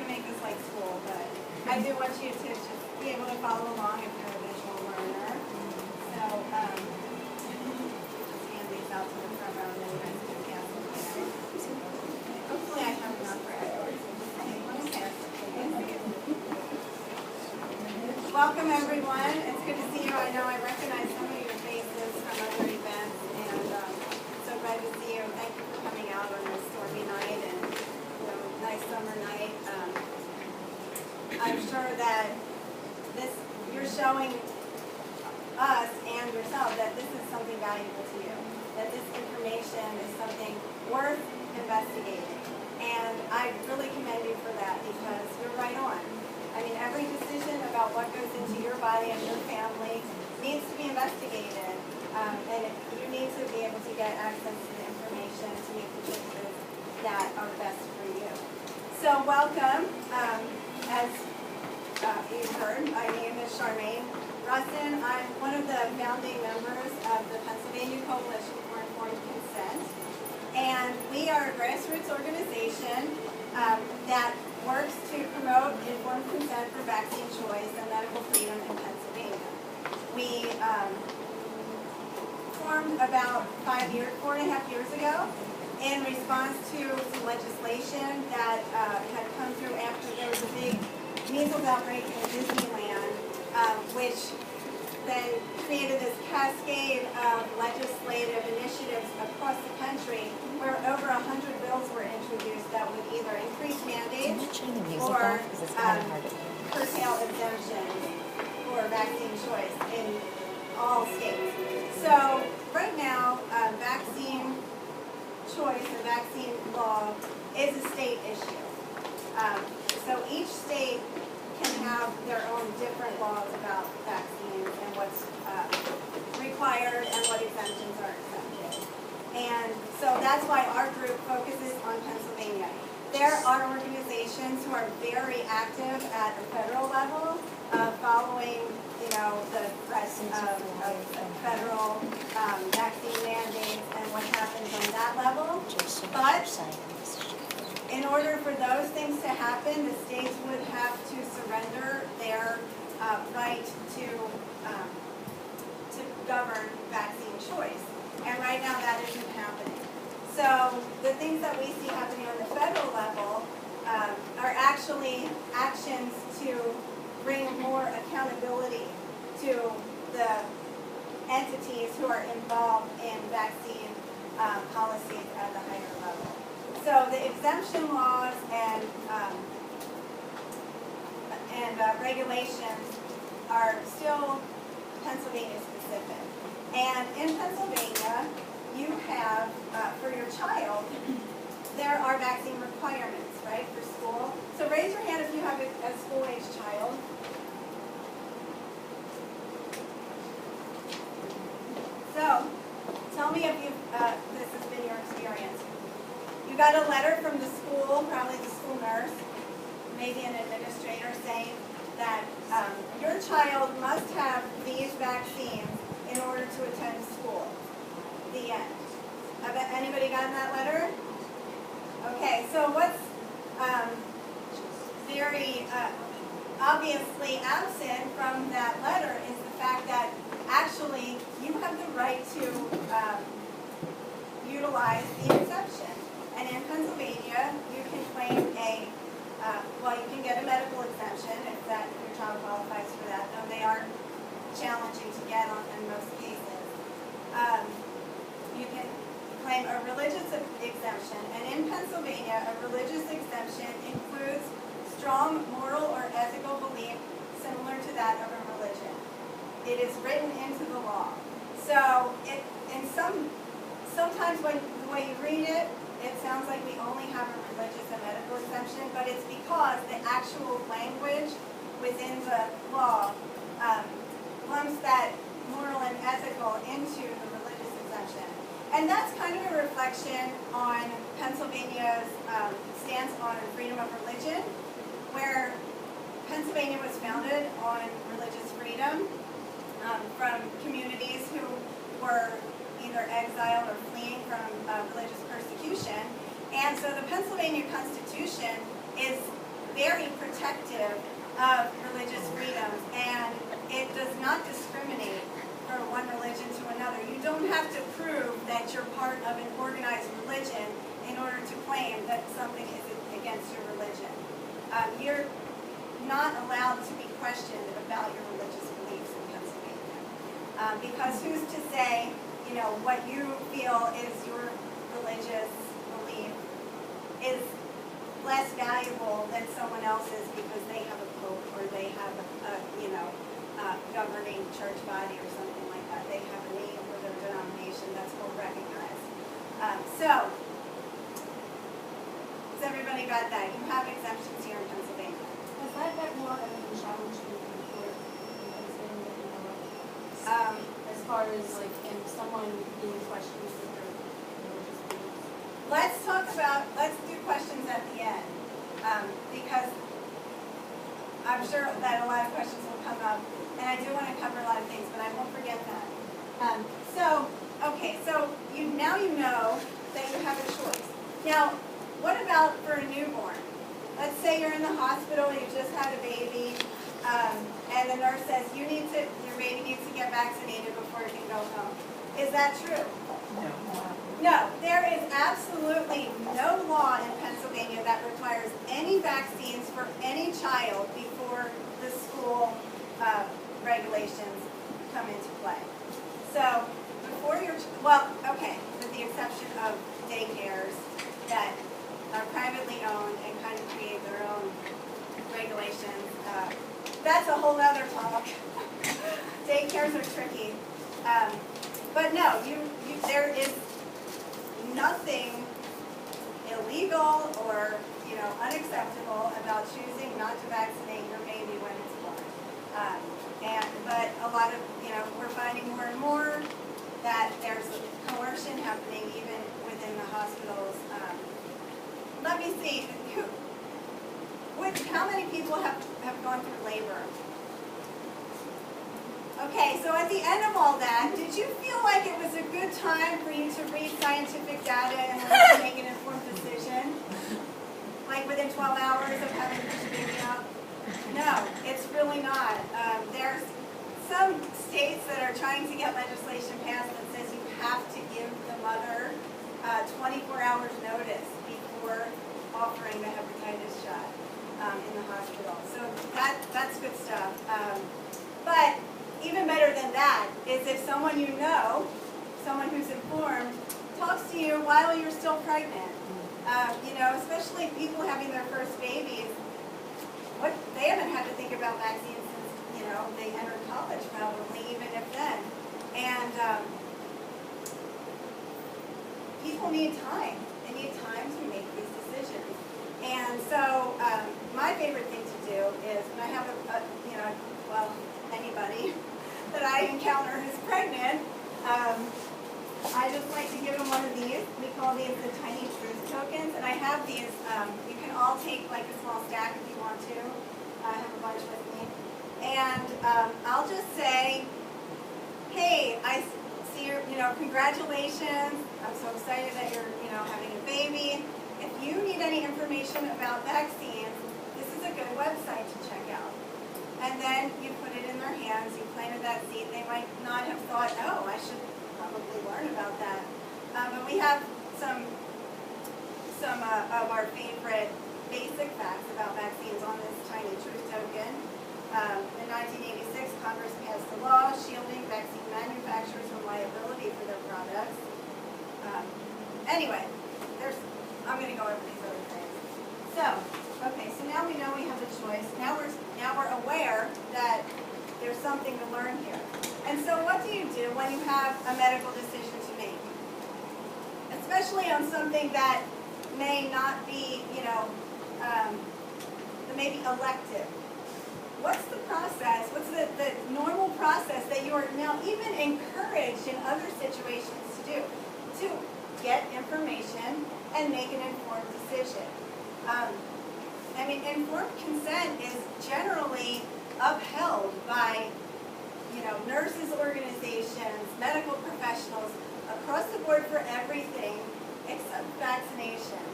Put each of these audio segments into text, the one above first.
going to make this like school, but I do want you to just be able to follow along if you're a visual learner. So, just hand these out to the front row and then you guys can cancel later. Hopefully I have enough for everyone. Welcome everyone. It's good to see you. I know I recognize some of your faces from other events, and so glad to see you. Thank you for coming out on this stormy night and nice summer night. I'm sure that you're showing us and yourself that this is something valuable to you, that this information is something worth investigating. And I really commend you for that because you're right on. I mean, every decision about what goes into your body and your family needs to be investigated. And you need to be able to get access to the information to make the choices that are best for you. So welcome. As you've heard, my name is Charmaine Russin. I'm one of the founding members of the Pennsylvania Coalition for Informed Consent. And we are a grassroots organization that works to promote informed consent for vaccine choice and medical freedom in Pennsylvania. We formed about 4.5 years ago in response to some legislation that had come through after there was a big measles outbreak in Disneyland, which then created this cascade of legislative initiatives across the country where over 100 bills were introduced that would either increase mandates or curtail exemptions for vaccine choice in all states. So right now, vaccine choice and vaccine law is a state issue. So each state can have their own different laws about vaccines and what's required and what exemptions are accepted. And so that's why our group focuses on Pennsylvania. There are organizations who are very active at the federal level, following, the threat of federal vaccine mandates and what happens on that level. But in order for those things to happen, the states would have to surrender their right to govern vaccine choice. And right now that isn't happening. So the things that we see happening on the federal level are actually actions to bring more accountability to the entities who are involved in vaccine policies at the higher level. So the exemption laws and regulations are still Pennsylvania specific. And in Pennsylvania, you have, for your child, there are vaccine requirements, right, for school. So raise your hand if you have a school-age child. So tell me if this has been your experience. You got a letter from the school, probably the school nurse, maybe an administrator, saying that your child must have these vaccines in order to attend school. The end. Anybody gotten that letter? Okay, so what's very obviously absent from that letter is the fact that actually you have the right to utilize the exception. And in Pennsylvania, you can claim you can get a medical exemption if your child qualifies for that, though they are challenging to get on in most cases. You can claim a religious exemption, and in Pennsylvania, a religious exemption includes strong moral or ethical belief similar to that of a religion. It is written into the law. So sometimes when the way you read it, it sounds like we only have a religious and medical exemption, but it's because the actual language within the law lumps that moral and ethical into the religious exemption. And that's kind of a reflection on Pennsylvania's stance on freedom of religion, where Pennsylvania was founded on religious freedom from communities who were either exiled or fleeing from religious persecution. And so the Pennsylvania Constitution is very protective of religious freedoms, and it does not discriminate from one religion to another. You don't have to prove that you're part of an organized religion in order to claim that something is against your religion. You're not allowed to be questioned about your religious beliefs in Pennsylvania. Because who's to say, what you feel is your religious belief is less valuable than someone else's because they have a pope or they have a governing church body or something like that. They have a name for their denomination that's more recognized. So, has everybody got that? You have exemptions here in Pennsylvania. Has that got more of a challenge in court in Pennsylvania? As far as and someone being questioned with their religious beliefs? Let's do questions at the end. Because I'm sure that a lot of questions will come up, and I do want to cover a lot of things, but I won't forget that. So now you know that you have a choice. Now, what about for a newborn? Let's say you're in the hospital, you just had a baby, and the nurse says your baby needs to get vaccinated before it can go home. Is that true? No, there is absolutely no law in Pennsylvania that requires any vaccines for any child before the school regulations come into play. So before with the exception of daycares that are privately owned and kind of create their own regulations. That's a whole other talk. Daycares are tricky. But no, there is nothing illegal or unacceptable about choosing not to vaccinate your baby when it's born. But a lot of we're finding more and more that there's coercion happening even within the hospitals. Let me see. How many people have gone through labor? Okay, so at the end of all that, did you feel like it was a good time for you to read scientific data and to make an informed decision? Like within 12 hours of having pushed your baby out? No, it's really not. There's some states that are trying to get legislation passed that says you have to give the mother 24 hours notice before offering the hepatitis shot in the hospital. So that's good stuff. But even better than that is if someone someone who's informed, talks to you while you're still pregnant. Especially people having their first babies, they haven't had to think about vaccines since, they entered college probably, even if then. And people need time. They need time to make these decisions. And so my favorite thing to do is when I have anybody that I encounter who's pregnant, I just like to give them one of these. We call these the tiny truth tokens. And I have these, you can all take like a small stack if you want to. I have a bunch with me. And I'll just say, hey, I see your, congratulations. I'm so excited that you're, having a baby. If you need any information about vaccines, this is a good website to check out. And then you put it in their hands, you planted that seed. They might not have thought, oh, I should probably learn about that. But we have some of our favorite basic facts about vaccines on this tiny truth token. In 1986, Congress passed a law shielding vaccine manufacturers from liability for their products. Anyway, I'm going to go over these other things. So now we know we have a choice. Now we're aware that there's something to learn here. And so what do you do when you have a medical decision to make? Especially on something that may not be, may be elective. What's the process? What's the normal process that you are now even encouraged in other situations to do? To get information and make an informed decision. Informed consent is generally upheld by, nurses organizations, medical professionals, across the board for everything except vaccinations.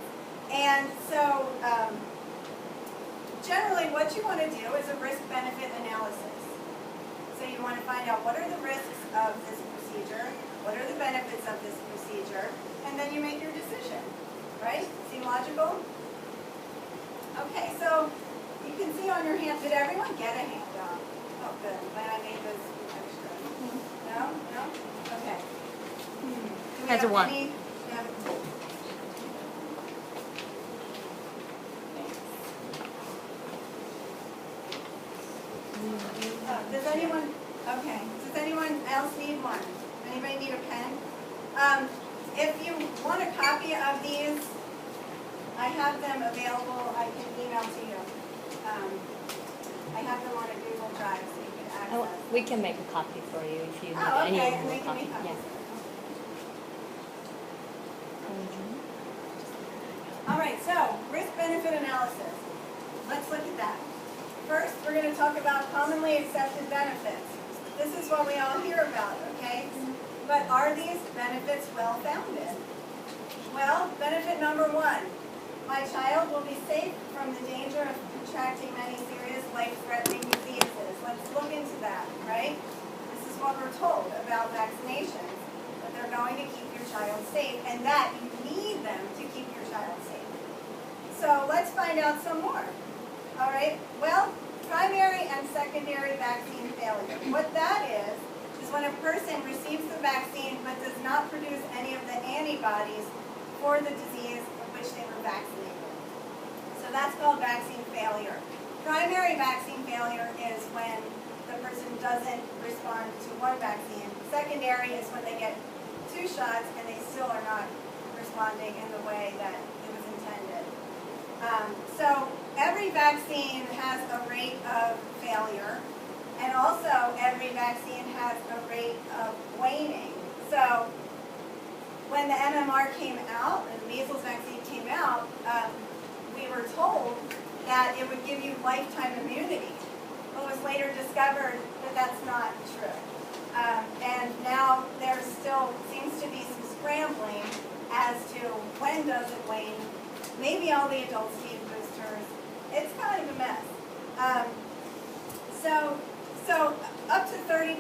And so, generally what you want to do is a risk-benefit analysis. So you want to find out what are the risks of this procedure, what are the benefits of this procedure, and then you make your decision, right? Seem logical? Okay, so you can see on your hand, did everyone get a handout? Oh, good. Glad I made this extra. No? No? Okay. Do we Has have a one. any- does anyone else need one? Anybody need a pen? If you want a copy of these, I have them available. I can email to you. I have them on a Google Drive so you can access. Oh, we can make a copy for you if you need Oh, any okay, and more they can make copy. copies. Yeah. All right, so risk-benefit analysis. Let's look at that. First, we're going to talk about commonly accepted benefits. This is what we all hear about, okay? But are these benefits well-founded? Well, benefit number one, my child will be safe from the danger of contracting many serious life-threatening diseases. Let's look into that, right? This is what we're told about vaccinations, that they're going to keep your child safe, and that you need them to keep your child safe. So let's find out some more. All right, well, primary and secondary vaccine failure. What that is when a person receives the vaccine but does not produce any of the antibodies for the disease of which they were vaccinated. So that's called vaccine failure. Primary vaccine failure is when the person doesn't respond to one vaccine. Secondary is when they get 2 shots and they still are not responding in the way that it was intended. So every vaccine has a rate of failure, and also every vaccine has a rate of waning. So when the MMR came out, and the measles vaccine came out, we were told that it would give you lifetime immunity. But it was later discovered that that's not true. And now there still seems to be some scrambling as to when does it wane. Maybe all the adults need boosters. It's kind of a mess. So up to 30%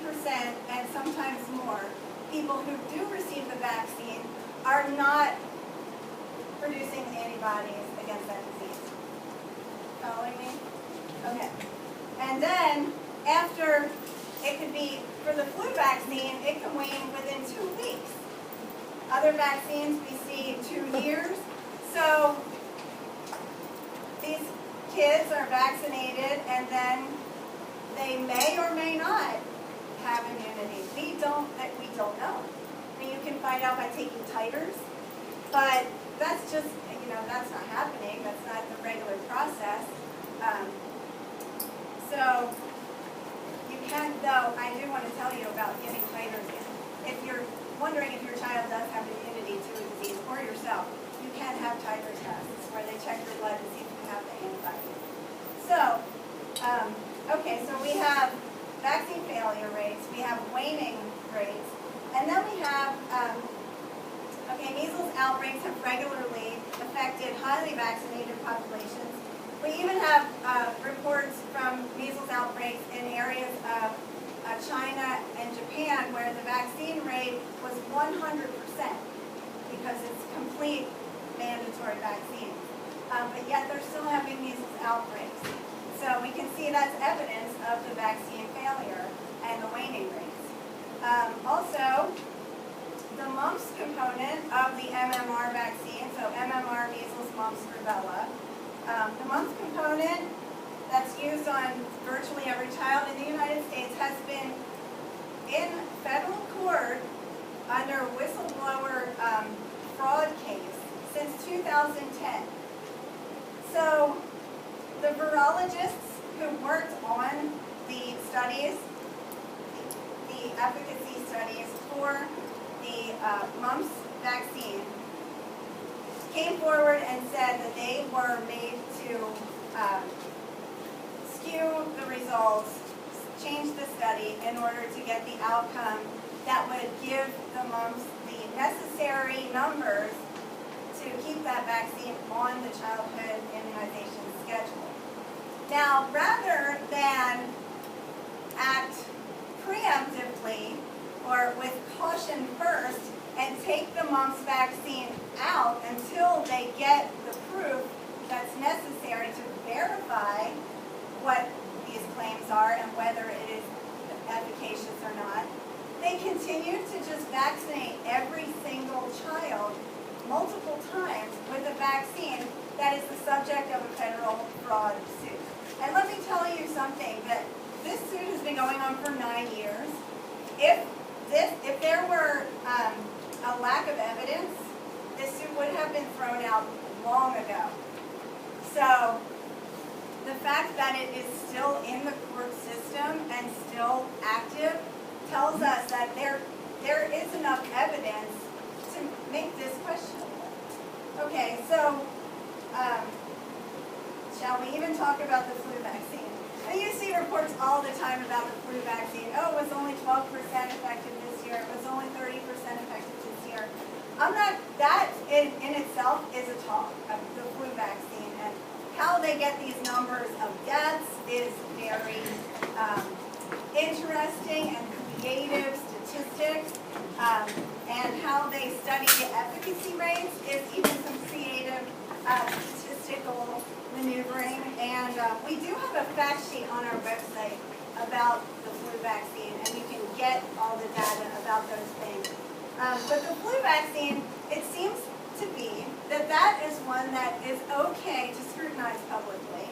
and sometimes more people who do receive the vaccine are not producing antibodies against that disease. Following me? Okay. And then after, it could be, for the flu vaccine, it can wane within 2 weeks. Other vaccines we see 2 years. So these kids are vaccinated and then they may or may not have immunity. We don't know. I mean, you can find out by taking titers, but that's just, that's not happening. That's not the regular process. So you can, though, I do want to tell you about getting titers in. If you're wondering if your child does have immunity to a disease or yourself, you can have titer tests where they check your blood to see if you have the antibody. So, okay, so we have vaccine failure rates, we have waning rates, and then we have, measles outbreaks have regularly affected highly vaccinated populations. We even have reports from measles outbreaks in areas of China and Japan where the vaccine rate was 100% because it's complete mandatory vaccine. But yet they're still having measles outbreaks. So we can see that's evidence of the vaccine failure and the waning rates. Also, the mumps component of the MMR vaccine, so MMR, measles, mumps, rubella, the mumps component that's used on virtually every child in the United States has been in federal court under whistleblower fraud case since 2010. So the virologists who worked on the studies, the efficacy studies for the mumps vaccine, came forward and said that they were made to skew the results, change the study in order to get the outcome that would give the mumps the necessary numbers to keep that vaccine on the childhood immunization schedule. Now, rather than act preemptively or with caution first and take the mumps vaccine out until they get the proof that's necessary to verify what these claims are and whether it is efficacious or not, they continue to just vaccinate every single child multiple times with a vaccine that is the subject of a federal fraud suit. And let me tell you something, that this suit has been going on for 9 years. If there were a lack of evidence, this suit would have been thrown out long ago. So the fact that it is still in the court system and still active tells us that there is enough evidence to make this questionable. Okay, so shall we even talk about the flu vaccine? And you see reports all the time about the flu vaccine. Oh, it was only 12% effective this year. It was only 30% effective this year. That in itself is a talk of the flu vaccine, and how they get these numbers of deaths is very interesting and creative statistics, and how they study the efficacy rates is even some creative statistical maneuvering. And we do have a fact sheet on our website about the flu vaccine, and you can get all the data about those things. But the flu vaccine, it seems to be that is one that is okay to scrutinize publicly,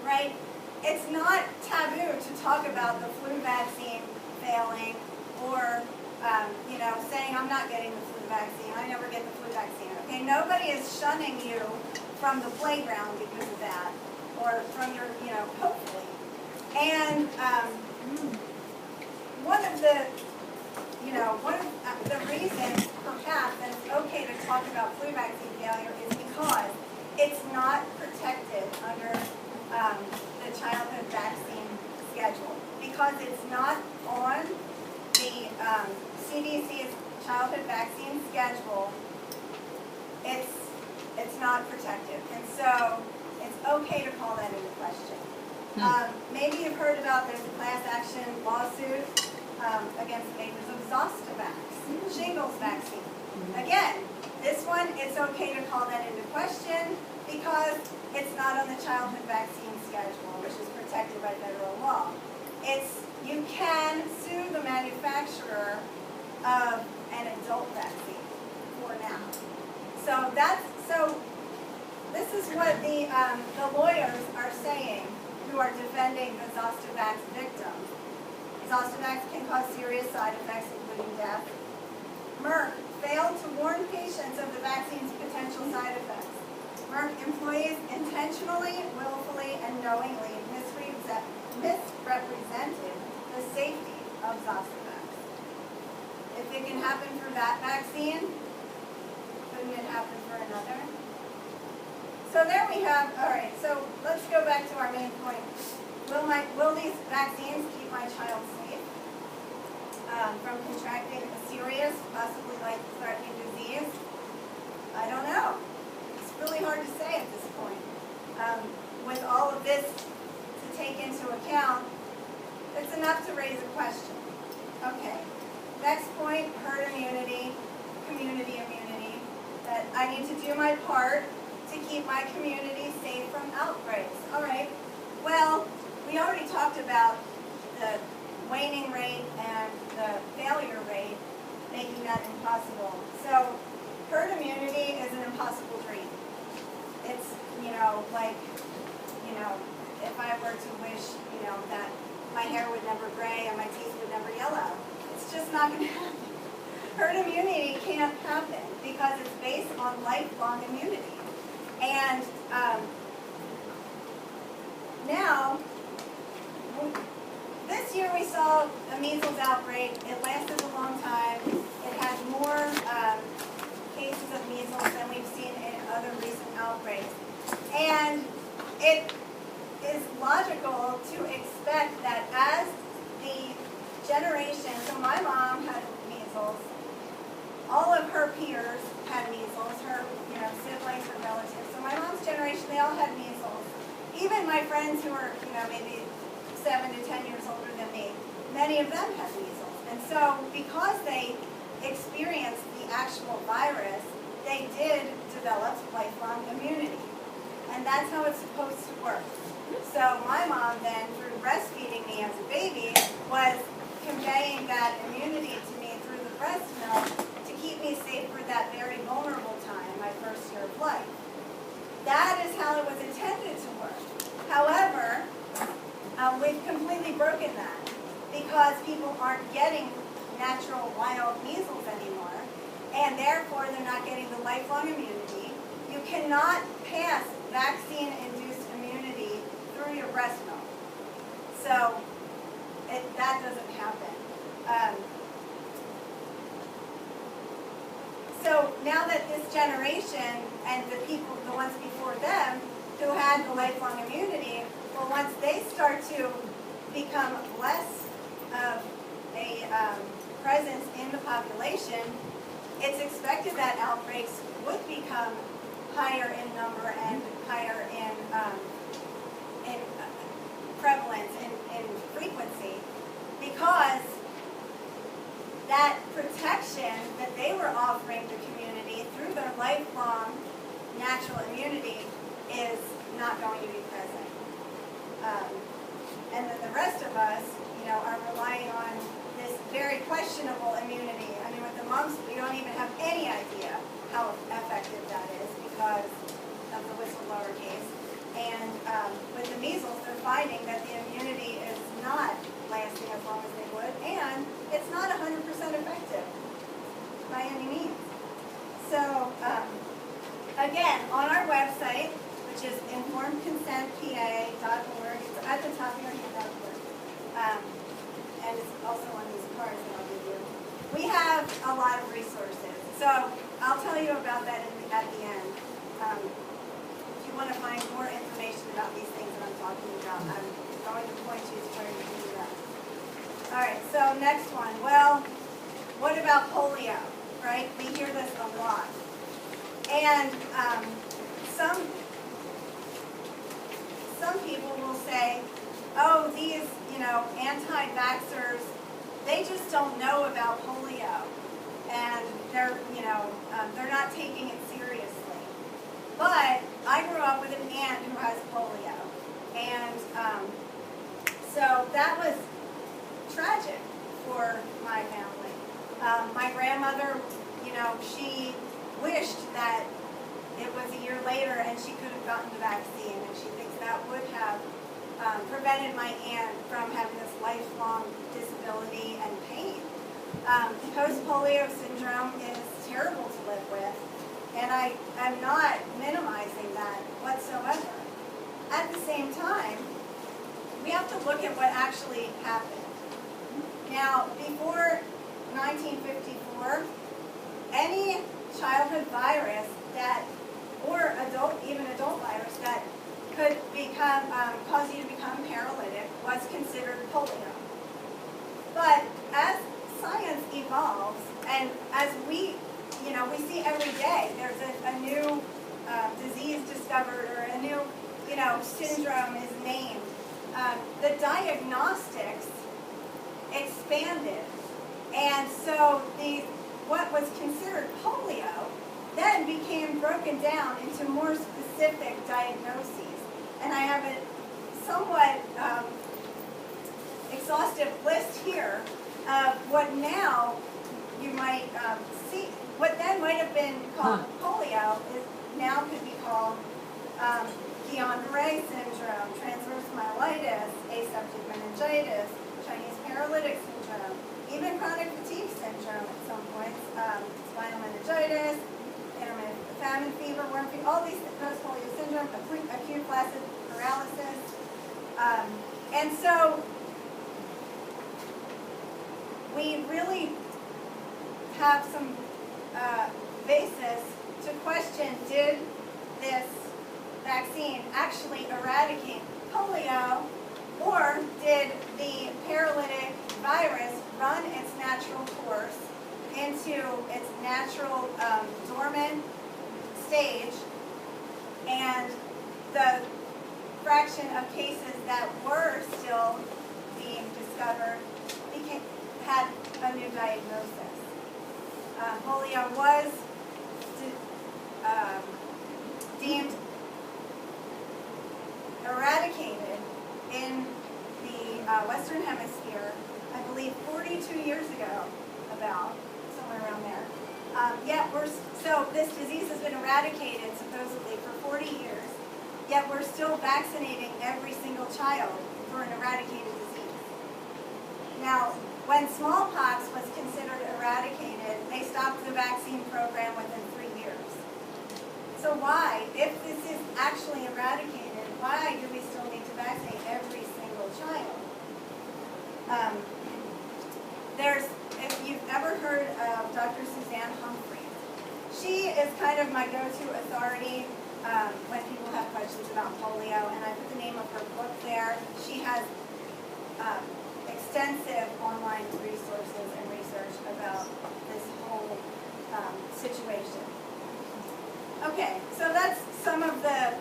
right? It's not taboo to talk about the flu vaccine failing, or saying I'm not getting the flu vaccine, I never get the flu vaccine. Okay, nobody is shunning you from the playground because of that, or from your, hopefully. And one of the reasons perhaps that it's okay to talk about flu vaccine failure is because it's not protected under the childhood vaccine schedule, because it's not on the CDC's childhood vaccine schedule. It's not protected, and so it's okay to call that into question. Maybe you've heard about there's a class action lawsuit against the makers of Zostavax, shingles vaccine. Again, this one, it's okay to call that into question because it's not on the childhood vaccine schedule, which is protected by federal law. You can sue the manufacturer of an adult vaccine for now. So this is what the lawyers are saying who are defending the Zostavax victims. Zostavax can cause serious side effects, including death. Merck failed to warn patients of the vaccine's potential side effects. Merck employees intentionally, willfully, and knowingly misrepresented the safety of Zostavax. If it can happen for that vaccine, couldn't it happen for another? So there we have, all right, so let's go back to our main point. Will these vaccines keep my child safe from contracting a serious, possibly life-threatening disease? I don't know. It's really hard to say at this point. With all of this to take into account, it's enough to raise a question. Okay, next point, herd immunity, community immunity, that I need to do my part to keep my community safe from outbreaks. All right, well, we already talked about the waning rate and the failure rate, making that impossible. So herd immunity is an impossible dream. It's, if I were to wish, that my hair would never gray and my teeth would never yellow, it's just not going to happen. Herd immunity can't happen because it's based on lifelong immunity. And now, this year we saw a measles outbreak. It lasted a long time. It had more cases of measles than we've seen in other recent outbreaks. And it is logical to expect that as the generation, so my mom had measles, all of her peers had measles, her siblings, her relatives. So my mom's generation, they all had measles. even my friends who are, maybe 7 to 10 years older than me, many of them had measles. And so because they experienced the actual virus, they did develop lifelong immunity. And that's how it's supposed to work. So my mom then, through breastfeeding me as a baby, was conveying that immunity to me through the breast milk to keep me safe for that very vulnerable time, my first year of life. That is how it was intended to work. However, we've completely broken that because people aren't getting natural wild measles anymore, and therefore they're not getting the lifelong immunity. You cannot pass vaccine-induced immunity through your breast milk. So that doesn't happen. So now that this generation and the people, the ones before them, who had the lifelong immunity, well, once they start to become less of a presence in the population, it's expected that outbreaks would become higher in number and higher in prevalence, in frequency, because that protection that they were offering the community through their lifelong natural immunity is not going to be present. And then the rest of us, are relying on this very questionable immunity. I mean, with the mumps, we don't even have any idea how effective that is because of the whistleblower case. And with the measles, they're finding that the immunity is not lasting as long as they would, and it's not 100% effective by any means. So, again, on our website, which is informedconsentpa.org, it's at the top of your handout here, and it's also on these cards that I'll give you. We have a lot of resources, so I'll tell you about that at the end. If you want to find more information about these things that I'm talking about, I'm going to point you to where you can do that. All right, so next one. Well, what about polio, right? We hear this a lot. And some people will say, oh, these, anti-vaxxers, they just don't know about polio. And they're not taking it seriously. But I grew up with an aunt who has polio. And so that was tragic for my family. My grandmother, she wished that it was a year later and she could have gotten the vaccine, and she thinks that would have prevented my aunt from having this lifelong disability and pain. Post-polio syndrome is terrible to live with, and I'm not minimizing that whatsoever. At the same time, we have to look at what actually happened. Now, before 1954, any childhood virus or even adult virus that could cause you to become paralytic was considered polio. But as science evolves, and as we see every day, there's a new disease discovered, or a new, syndrome is named. The diagnostics expanded, and so what was considered polio then became broken down into more specific diagnoses. And I have a somewhat exhaustive list here of what now you might see. What then might have been called polio now could be called Guillain-Barré syndrome, transverse myelitis, aseptic meningitis, Chinese paralytic syndrome, even chronic fatigue syndrome at some points, spinal meningitis, intermittent famine fever, worm fever, all these post-polio syndrome, acute flaccid paralysis. And so we really have some basis to question, did this vaccine actually eradicate polio, or did the paralytic virus run its natural course into its natural dormant stage, and the fraction of cases that were still being discovered had a new diagnosis. Polio was deemed eradicated in the Western Hemisphere, I believe 42 years ago, about, somewhere around there. So this disease has been eradicated supposedly for 40 years, yet we're still vaccinating every single child for an eradicated disease. Now, when smallpox was considered eradicated, they stopped the vaccine program within 3 years. So why, if this is actually eradicated, why do we still need to vaccinate every single child? If you've ever heard of Dr. Suzanne Humphries, she is kind of my go-to authority when people have questions about polio, and I put the name of her book there. She has extensive online resources and research about this whole situation. Okay, so that's some of the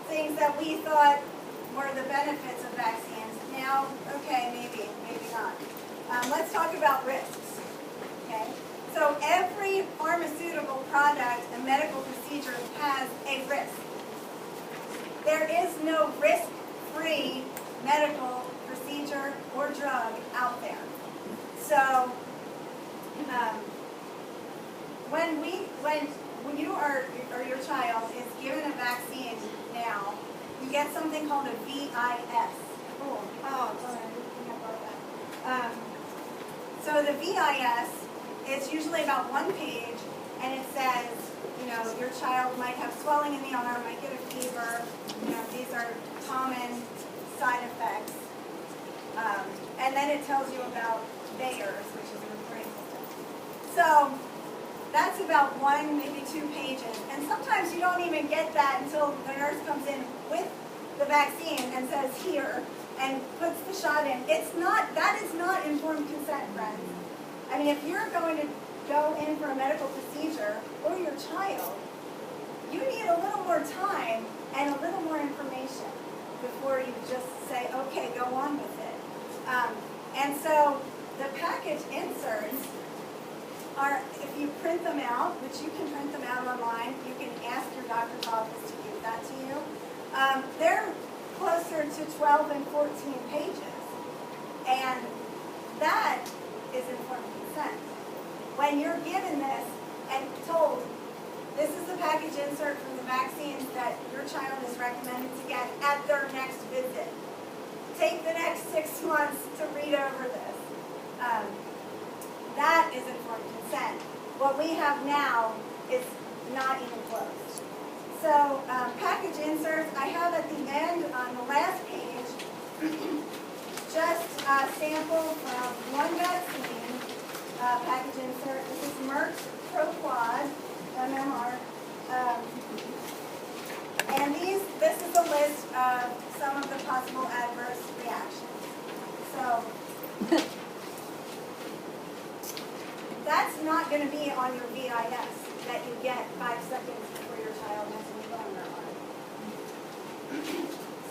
things that we thought were the benefits of vaccines. Now, okay, maybe not. Let's talk about risks. Okay, so every pharmaceutical product and medical procedure has a risk. There is no risk-free medical procedure or drug out there. So, when you or your child is given a vaccine now, you get something called a VIS. So the VIS is usually about 1 page, and it says, your child might have swelling in the arm, might get a fever. These are common side effects. And then it tells you about Bayer's, which is a reporting system. So that's about 1, maybe 2 pages. And sometimes you don't even get that until the nurse comes in with the vaccine and says, here, and puts the shot in. That is not informed consent, friends. I mean, if you're going to go in for a medical procedure or your child, you need a little more time and a little more information before you just say, okay, go on with it. And so the package inserts are, if you print them out, which you can print them out online, you can ask your doctor's office to give that to you. They're closer to 12 and 14 pages. And that is informed consent. When you're given this and told, this is the package insert from the vaccines that your child is recommended to get at their next visit. Take the next 6 months to read over this. That is informed consent. What we have now is not even close. So package inserts, I have at the end on the last page just a sample from one vaccine package insert. This is Merck's ProQuad, MMR. And this is a list of some of the possible adverse reactions. So that's not going to be on your VIS that you get 5 seconds before your child has a new bone arm.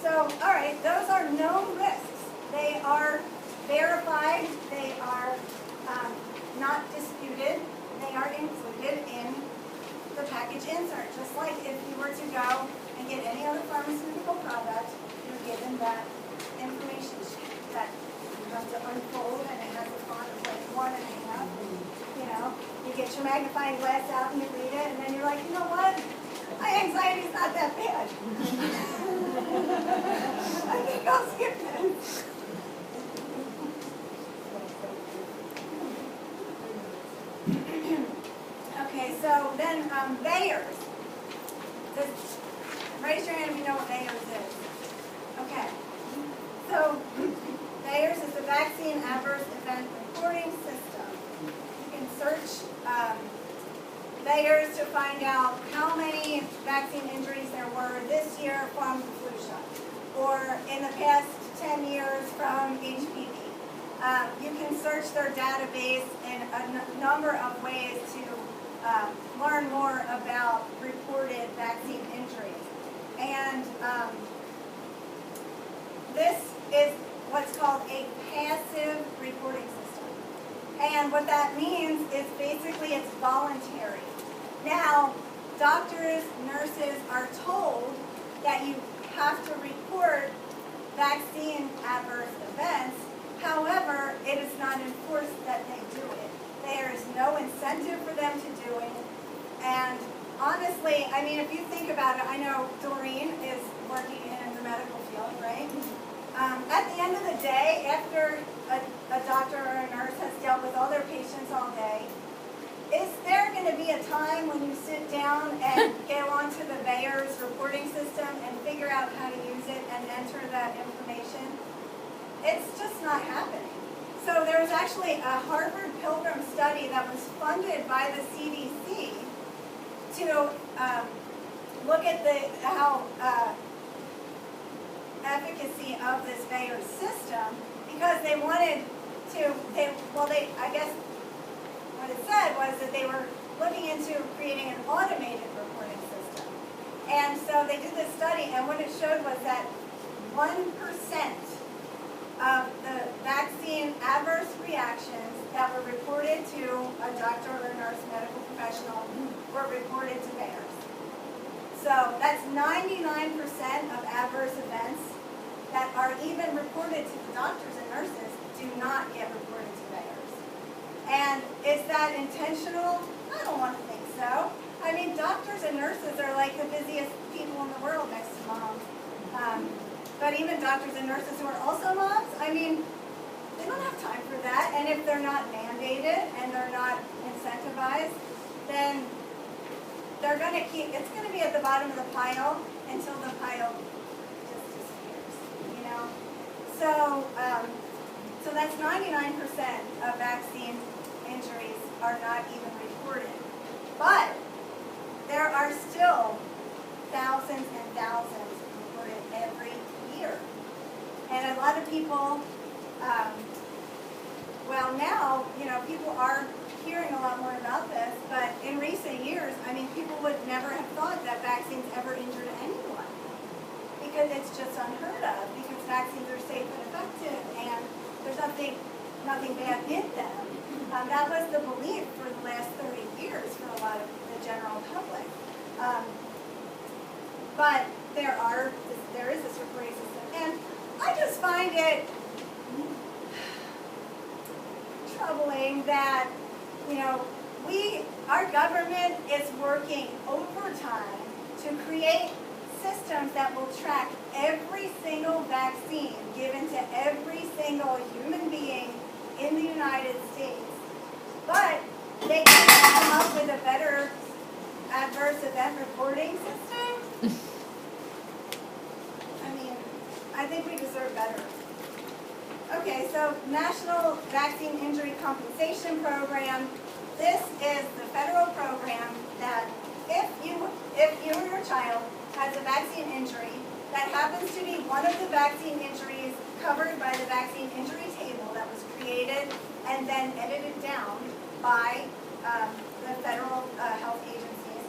So, all right, those are known risks. They are verified. They are not disputed. They are included in the package insert. Just like if you were to go and get any other pharmaceutical product, you're given that information sheet that you have to unfold, and it has a font of like 1.5. You get your magnifying glass out and you read it, and then you're like, you know what? My anxiety's not that bad. I think I'll skip this. Okay, so then Bayer's. Raise your hand if you know what Bayer's is. Okay. So Bayer's is the Vaccine Adverse Event Reporting System. You can search Bayer's to find out how many vaccine injuries there were this year from the flu shot, or in the past 10 years from HPV. You can search their database in a number of ways to learn more about reported vaccine injuries. And this is what's called a passive reporting system. And what that means is basically it's voluntary. Now, doctors, nurses are told that you have to report vaccine adverse events. However, it is not enforced that they do it. There is no incentive for them to do it. And honestly, I mean, if you think about it, I know Doreen is working in the medical field, right? At the end of the day, after a doctor or a nurse has dealt with all their patients all day, is there going to be a time when you sit down and go onto the VAERS reporting system and figure out how to use it and enter that information? It's just not happening. So there was actually a Harvard Pilgrim study that was funded by the CDC to look at how efficacy of this VAERS system, because they wanted to, I guess what it said was that they were looking into creating an automated reporting system. And so they did this study, and what it showed was that 1% of the vaccine adverse reactions that were reported to a doctor or a nurse, medical professional, were reported to VAERS. So that's 99% of adverse events that are even reported to the doctors and nurses do not get reported to VAERS. And is that intentional? I don't want to think so. I mean, doctors and nurses are like the busiest people in the world next to moms. But even doctors and nurses who are also moms, I mean, they don't have time for that. And if they're not mandated and they're not incentivized, then they're going to keep, it's going to be at the bottom of the pile until the pile just disappears, you know? So, so that's 99% of vaccine injuries are not even reported. But there are still thousands and thousands reported every year. And a lot of people, well now, you know, people are hearing a lot more about this, but in recent years, I mean, people would never have thought that vaccines ever injured anyone, because it's just unheard of, because vaccines are safe and effective, and there's nothing bad in them. That was the belief for the last 30 years for a lot of the general public. But there is this reporting system, and I just find it troubling that, you know, our government is working overtime to create systems that will track every single vaccine given to every single human being in the United States. But they can't come up with a better adverse event reporting system. I mean, I think we deserve better. Okay, so National Vaccine Injury Compensation Program. This is the federal program that if you or your child has a vaccine injury that happens to be one of the vaccine injuries covered by the vaccine injury table that was created and then edited down by the federal health agencies,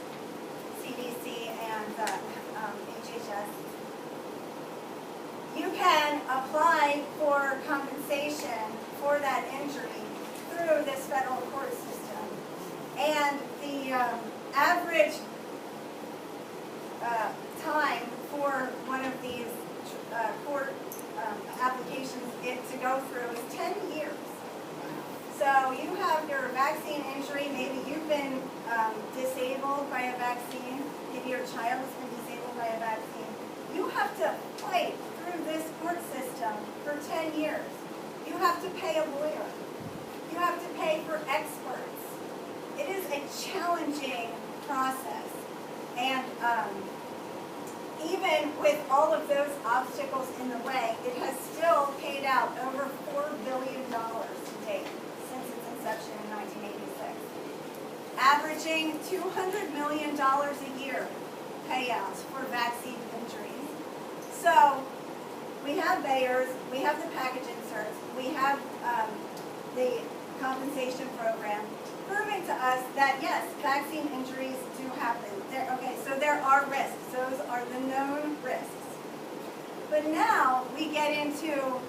CDC and HHS, you can apply for compensation for that injury through this federal court system. And the average time for one of these court applications to go through is 10 years. So you have your vaccine injury, maybe you've been disabled by a vaccine, maybe your child has been disabled by a vaccine. You have to fight through this court system for 10 years. You have to pay a lawyer. You have to pay for experts. It is a challenging process. And even with all of those obstacles in the way, it has still paid out over $4 billion to date since its inception in 1986. Averaging $200 million a year payouts for vaccine injuries. So we have VAERS, we have the package inserts, we have the compensation program, proving to us that yes, vaccine injuries do happen. Okay, so there are risks. Those are the known risks. But now we get into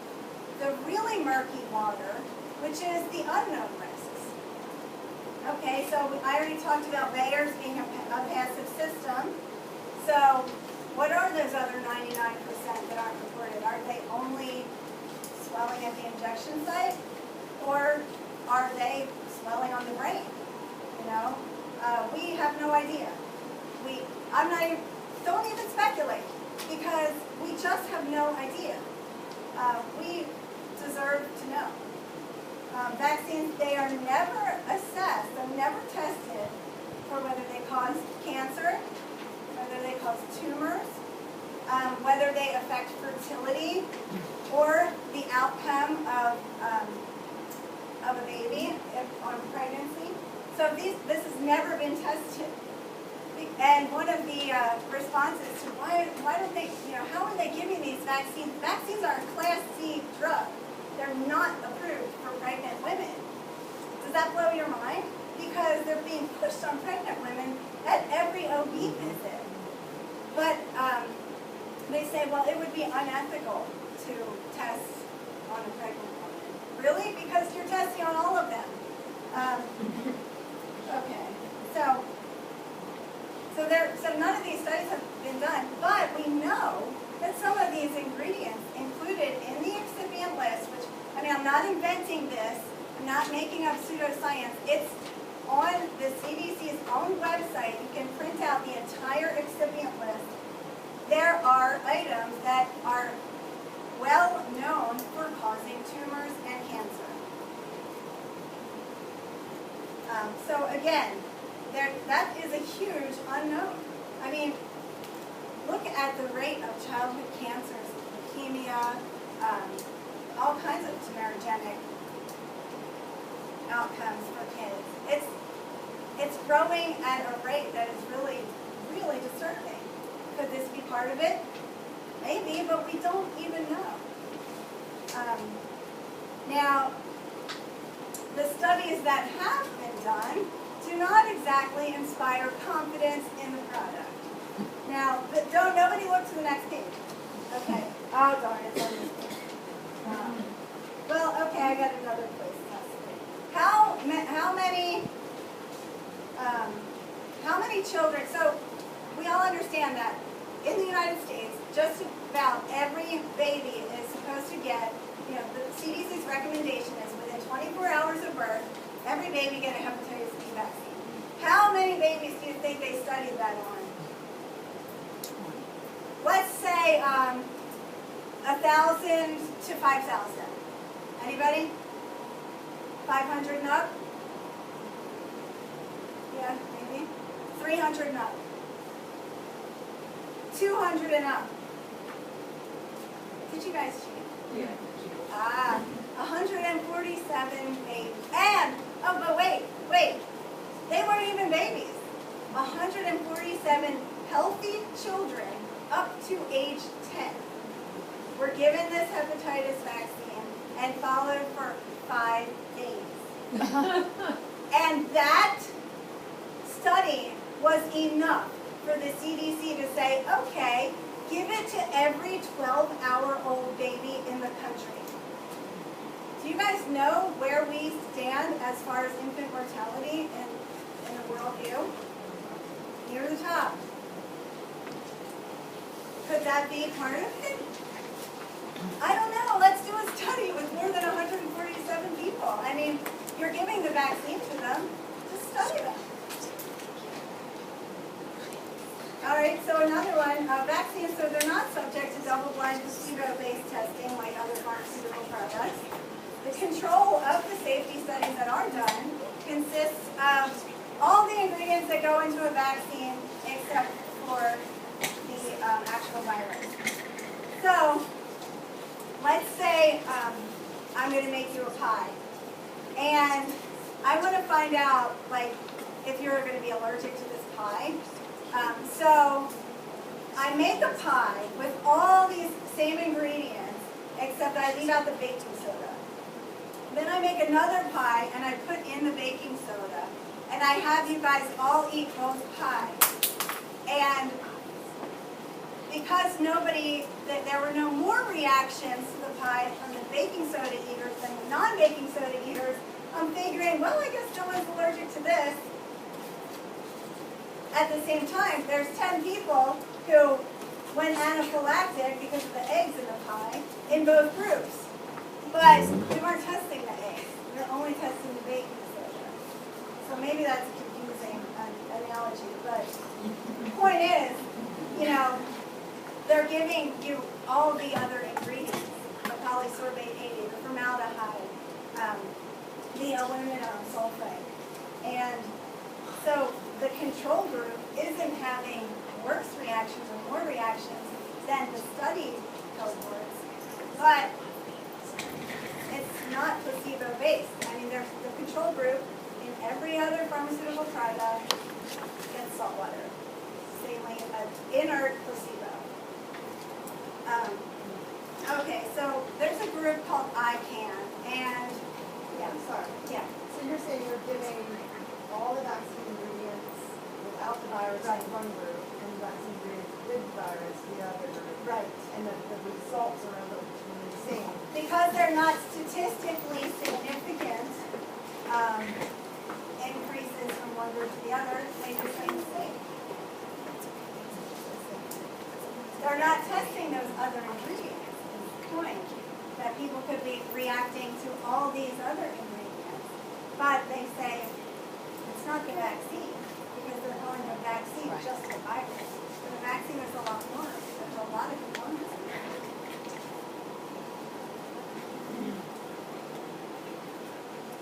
the really murky water, which is the unknown risks. Okay, so I already talked about Bayer's being a passive system. So what are those other 99% that aren't reported? Are they only swelling at the injection site? Or are they swelling on the brain? You know, we have no idea. Don't even speculate, because we just have no idea. We deserve to know. Vaccines, they are never assessed, they're never tested for whether they cause cancer, whether they cause tumors, whether they affect fertility, or the outcome of a baby on pregnancy. So this has never been tested. And one of the responses to why don't they, how are they giving these vaccines? Vaccines are a Class C drug. They're not approved for pregnant women. Does that blow your mind? Because they're being pushed on pregnant women at every OB visit. But they say, well, it would be unethical to test on a pregnant woman. Really? Because you're testing on all of them. Okay. So none of these studies have been done, but we know that some of these ingredients included in the excipient list, which, I'm not inventing this, I'm not making up pseudoscience, it's on the CDC's own website. You can print out the entire excipient list. There are items that are well known for causing tumors and cancer. So again, that is a huge unknown. Look at the rate of childhood cancers, leukemia, all kinds of tumorigenic outcomes for kids. It's growing at a rate that is really, really disturbing. Could this be part of it? Maybe, but we don't even know. Now, the studies that have been done do not exactly inspire confidence in the product. Now, nobody look to the next page. Okay. Oh, darn, it's on this page. Well, okay, I got another place. How many children? So we all understand that in the United States, just about every baby is supposed to get, the CDC's recommendation is within 24 hours of birth, every baby get a hepatitis B vaccine. How many babies do you think they studied that on? Let's say 1,000 to 5,000. Anybody? 500 and up? Yeah, maybe. 300 and up. 200 and up. Did you guys cheat? Yeah. 147 babies. And, but wait. They weren't even babies. 147 healthy children up to age 10 were given this hepatitis vaccine and followed for 5 days. And that study was enough for the CDC to say, okay, give it to every 12-hour-old baby in the country. Do you guys know where we stand as far as infant mortality in the world view? Near the top. Could that be part of it? I don't know. Let's do a study with more than 147 people. You're giving the vaccine to them. Just study them. All right, so another one, vaccines, so they're not subject to double-blind placebo-based testing like other pharmaceutical products. The control of the safety studies that are done consists of all the ingredients that go into a vaccine except for the actual virus. So, let's say I'm going to make you a pie. And I want to find out, if you're going to be allergic to this pie. So I make a pie with all these same ingredients, except I leave out the baking soda. then I make another pie and I put in the baking soda. And I have you guys all eat both pies. And because there were no more reactions to the pie from the baking soda eaters than the non-baking soda eaters, I'm figuring, well, I guess no one's allergic to this. At the same time, there's 10 people who went anaphylactic because of the eggs in the pie in both groups. But we weren't testing the eggs. We were only testing the baking soda. So maybe that's a confusing analogy. But the point is, they're giving you all the other ingredients, the polysorbate 80, the formaldehyde, the aluminum sulfate. And so the control group isn't having worse reactions or more reactions than the study cohorts, but it's not placebo-based. I mean, there's the control group in every other pharmaceutical product gets salt water, saline, inert placebo. Okay, so there's a group called ICANN, and So you're saying you're giving all the vaccine ingredients without the virus in one group, and the vaccine ingredients with the virus the other group. Right. And the results are relatively the same. Because they're not statistically significant increases from one group to the other, they just stay the same. They're not testing those other ingredients. Is the point that people could be reacting to all these other ingredients, but they say it's not the vaccine because they're calling the vaccine just the virus. But the vaccine is a lot more. There's a lot of components.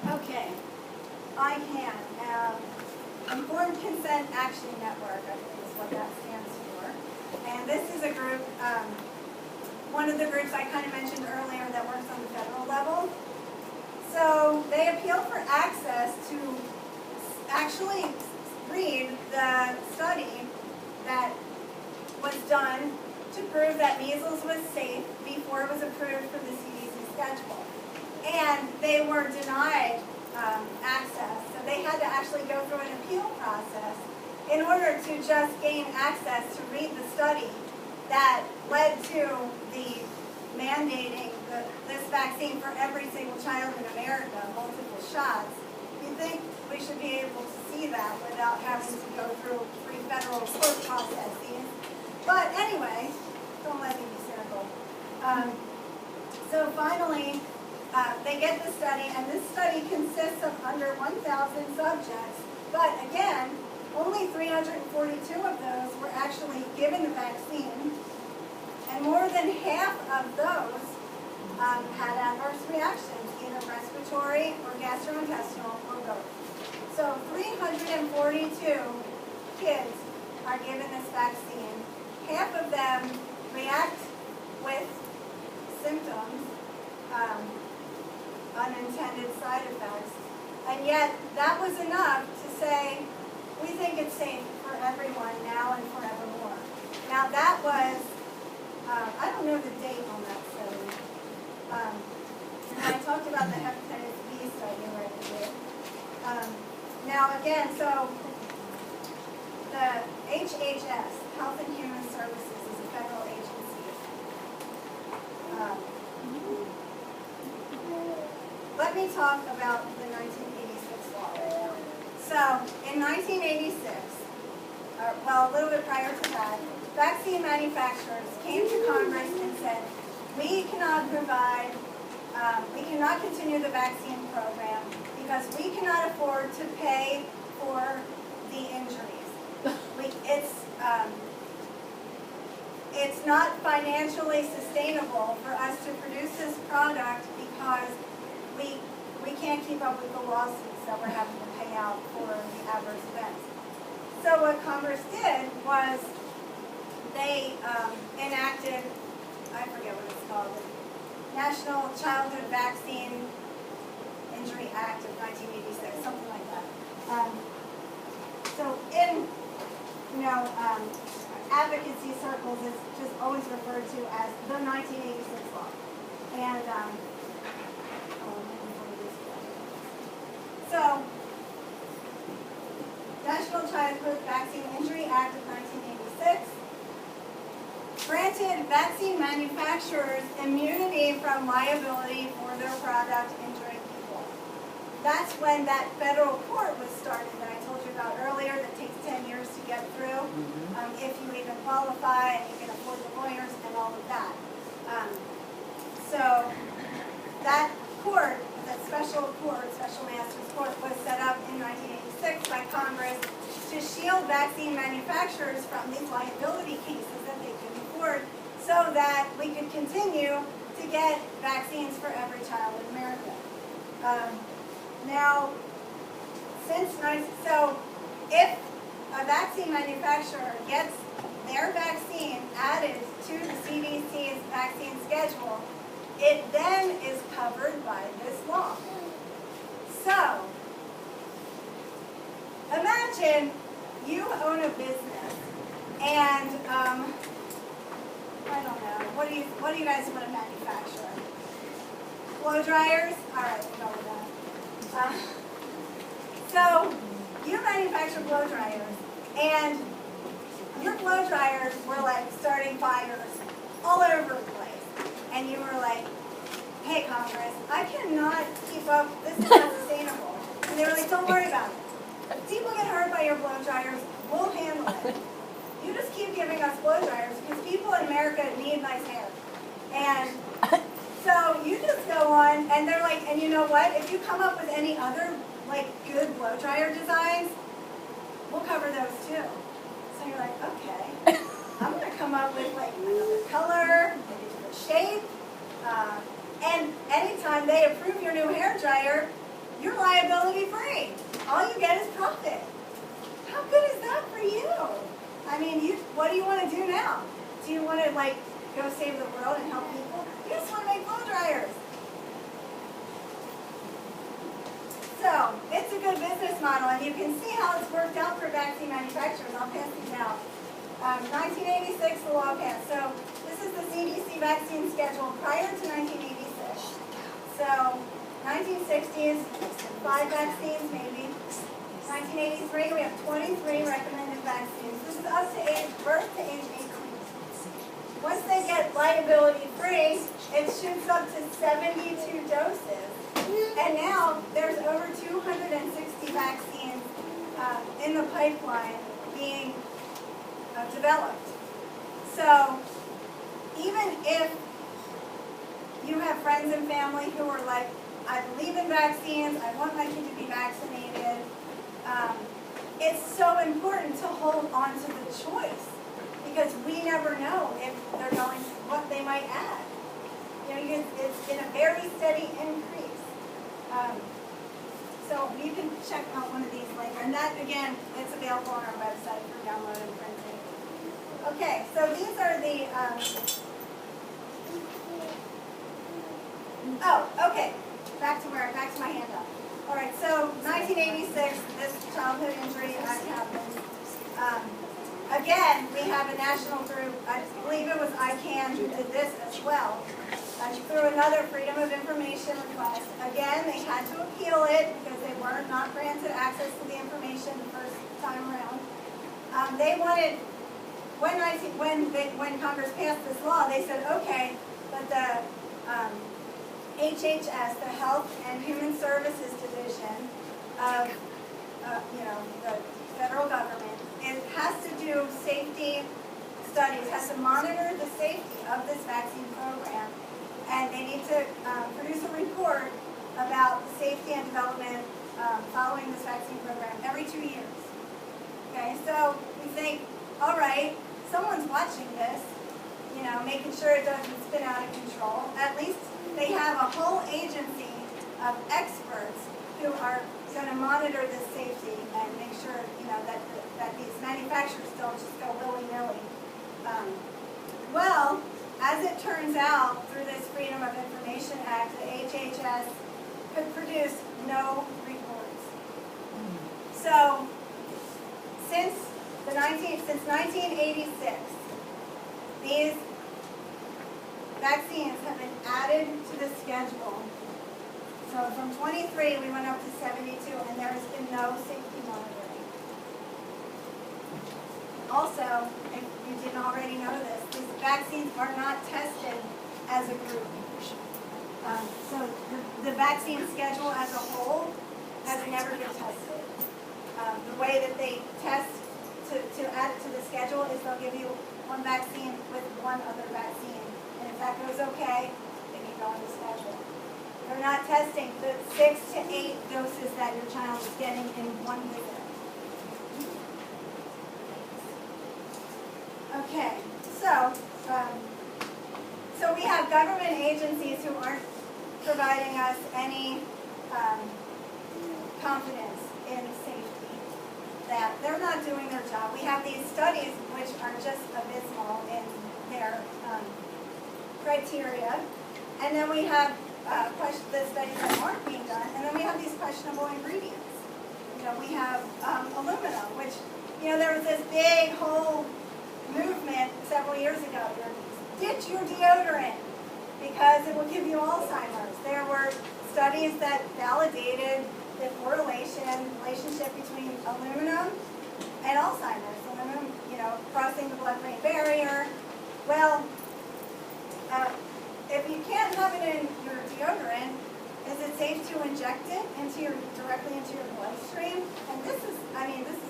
Okay, ICANN, Informed Consent Action Network, I think is what that stands for. And this is a group, one of the groups I kind of mentioned earlier that works on the federal level. So they appeal for access to actually read the study that was done to prove that measles was safe before it was approved for the CDC schedule. And they were denied access, so they had to actually go through an appeal process in order to just gain access to read the study that led to the mandating this vaccine for every single child in America, multiple shots. You'd think we should be able to see that without having to go through 3 federal court processes. But anyway, don't let me be cynical. So finally, they get the study, and this study consists of under 1,000 subjects. But again, only 342 of those were actually given the vaccine, and more than half of those had adverse reactions, either respiratory or gastrointestinal or both. So 342 kids are given this vaccine. Half of them react with symptoms, unintended side effects, and yet that was enough to say, we think it's safe for everyone now and forevermore. Now that was, I don't know the date on that study. I talked about the hepatitis B study where I did. Now again, so the HHS, Health and Human Services, is a federal agency. Let me talk about the 1986 law right now. So, in 1986, well, a little bit prior to that, vaccine manufacturers came to Congress and said, we cannot provide, we cannot continue the vaccine program because we cannot afford to pay for the injuries. It's not financially sustainable for us to produce this product because we can't keep up with the lawsuits that we're having to pay out for the adverse events. So what Congress did was they enacted, I forget what it's called, the National Childhood Vaccine Injury Act of 1986, something like that. So in, advocacy circles, it's just always referred to as the 1986 law. And, So, National Childhood Vaccine Injury Act of 1986 granted vaccine manufacturers immunity from liability for their product injuring people. That's when that federal court was started that I told you about earlier that takes 10 years to get through, if you even qualify and you can afford the lawyers and all of that. So that court, that special court, special master's court, was set up in 1986 by Congress to shield vaccine manufacturers from these liability cases that they couldn't afford, so that we could continue to get vaccines for every child in America. Now, so if a vaccine manufacturer gets their vaccine added to the CDC's vaccine schedule, it then is covered by this law. So, imagine you own a business and, I don't know, what do you guys want to manufacture? Blow dryers? All right, we'll go with that. So, you manufacture blow dryers, and your blow dryers were like starting fires all over the place. And you were like, hey Congress, I cannot keep up, this is not sustainable. And they were like, don't worry about it. If people get hurt by your blow dryers, we'll handle it. You just keep giving us blow dryers because people in America need nice hair. And so you just go on, and they're like, and you know what? If you come up with any other like good blow dryer designs, we'll cover those too. So you're like, okay, I'm going to come up with like another color, maybe a different shape. And anytime they approve your new hair dryer, you're liability free. All you get is profit. How good is that for you? I mean, what do you want to do now? Do you want to like go save the world and help people? You just want to make blow dryers. So, it's a good business model, and you can see how it's worked out for vaccine manufacturers. I'll pass these out. 1986, the law passed. So, this is the CDC vaccine schedule prior to 1986. So, 1960s, 5 vaccines maybe. 1983, we have 23 recommended vaccines. This is up to birth to age 18. Once they get liability free, it shoots up to 72 doses. And now there's over 260 vaccines in the pipeline being developed. So even if you have friends and family who are like, I believe in vaccines, I want my kid to be vaccinated, it's so important to hold on to the choice, because we never know if they're going, what they might add. You know, it's in a very steady increase. So you can check out one of these later. And that, again, it's available on our website for download and printing. Okay, so these are the, okay. Back to my handout. All right, so 1986, this childhood injury act happened. Again, we have a national group, I believe it was ICANN who did this as well, through another Freedom of Information request. Again, they had to appeal it because they were not granted access to the information the first time around. They wanted, when Congress passed this law, they said, okay, but the HHS, the Health and Human Services Division of the federal government, it has to do safety studies, has to monitor the safety of this vaccine program, and they need to produce a report about the safety and development following this vaccine program every 2 years. Okay, so we think, all right, someone's watching this, making sure it doesn't spin out of control. At least they have a whole agency of experts who are going to monitor this safety and make sure, that these manufacturers don't just go willy-nilly. Well, as it turns out, through this Freedom of Information Act, the HHS could produce no reports. So, since 1986, these vaccines have been added to the schedule So from 23, we went up to 72, and there has been no safety monitoring. Also, if you didn't already know this, these vaccines are not tested as a group. So the vaccine schedule as a whole has never been tested. The way that they test to add it to the schedule is they'll give you one vaccine with one other vaccine. And if that goes okay, then you go on the schedule. They're not testing the 6 to 8 doses that your child is getting in one visit. Okay, so we have government agencies who aren't providing us any confidence in safety, that they're not doing their job. We have these studies which are just abysmal in their criteria, and then we have the studies that aren't being done, and then we have these questionable ingredients. We have aluminum, which, there was this big whole movement several years ago. Ditch your deodorant because it will give you Alzheimer's. There were studies that validated the relationship between aluminum and Alzheimer's. Aluminum, crossing the blood-brain barrier. Well, if you can't have it in your deodorant, is it safe to inject it directly into your bloodstream? And this is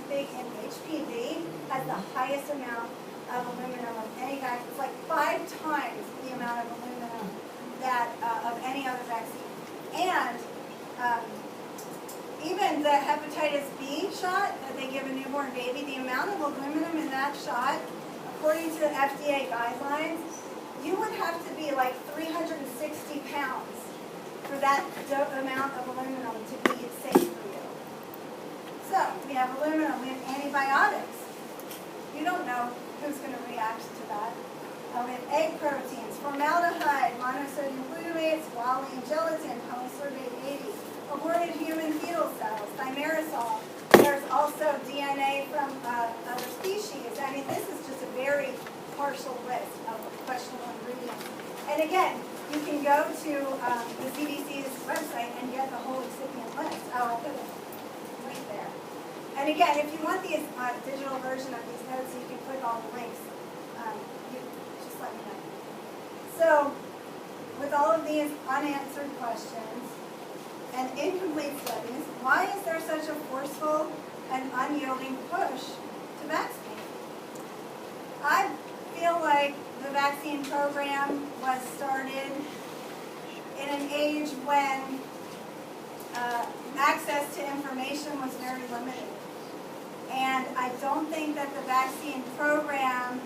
big in HPV, has the highest amount of aluminum of any vaccine. It's like 5 times the amount of aluminum that of any other vaccine. And even the hepatitis B shot that they give a newborn baby, the amount of aluminum in that shot, according to the FDA guidelines, you would have to be like 360 pounds for that amount of aluminum to be safe for you. So we have aluminum, we have antibiotics. You don't know who's going to react to that. We have egg proteins, formaldehyde, monosodium glutamate, squalene, gelatin, polysorbate 80, aborted human fetal cells, thimerosal. There's also DNA from other species. This is just a very partial list of questionable ingredients. And again, you can go to the CDC's website and get the whole excipient list. I'll put it right there. And again, if you want the digital version of these notes so you can click all the links, just let me know. So, with all of these unanswered questions and incomplete studies, why is there such a forceful and unyielding push to vaccinate? I feel like the vaccine program was started in an age when access to information was very limited. And I don't think that the vaccine program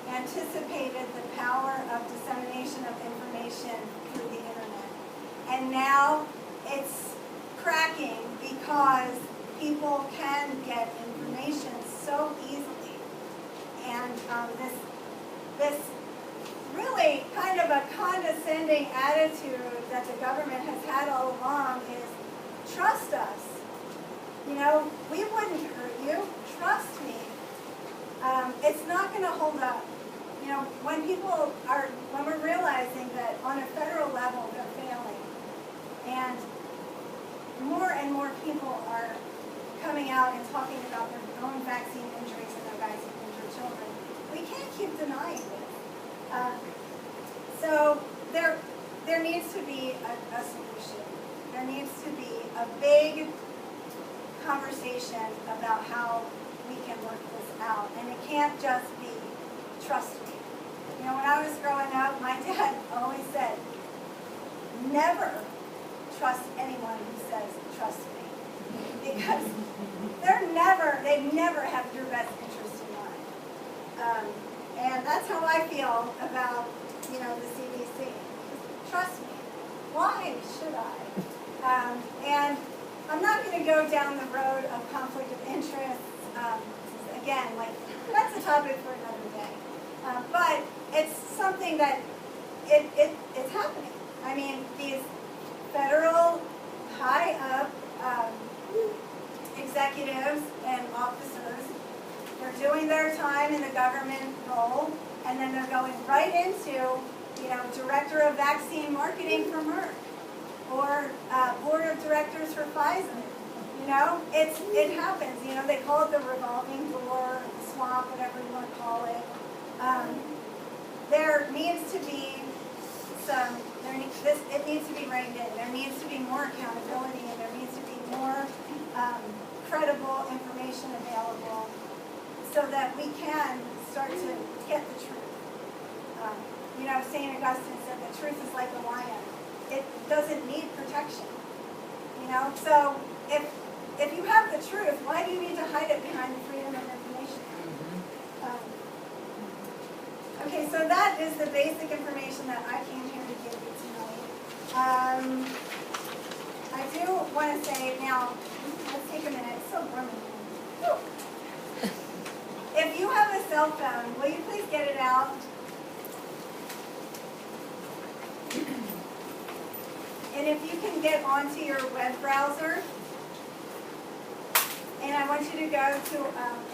anticipated the power of dissemination of information through the internet. And now it's cracking because people can get information so easily. And this really kind of a condescending attitude that the government has had all along is, trust us. We wouldn't hurt you. Trust me. It's not going to hold up. When we're realizing that on a federal level they're failing, and more people are coming out and talking about their own vaccine injuries and their vaccine injured children, we can't keep denying this. So there needs to be a solution. There needs to be a big conversation about how we can work this out. And it can't just be, trust me. When I was growing up, my dad always said, never trust anyone who says, trust me. Because they never have your best interest in mind. And that's how I feel about, the CDC. Just trust me. Why should I? And I'm not going to go down the road of conflict of interest. Again, that's a topic for another day. But it's something that it's happening. These federal high-up executives and officers, they're doing their time in the government role, and then they're going right into, director of vaccine marketing for Merck. or board of directors for Pfizer. You know, it happens. You know, they call it the revolving door, swamp, whatever you want to call it. There needs to be it needs to be reined in. There needs to be more accountability, and there needs to be more credible information available so that we can start to get the truth. You know, St. Augustine said the truth is like a lion. It doesn't need protection. You know, so if you have the truth, why do you need to hide it behind the Freedom of Information Act? Okay, so that is the basic information that I came here to give you tonight. I do want to say now, let's take a minute. It's so warm in here. If you have a cell phone, will you please get it out? And if you can get onto your web browser, and I want you to go to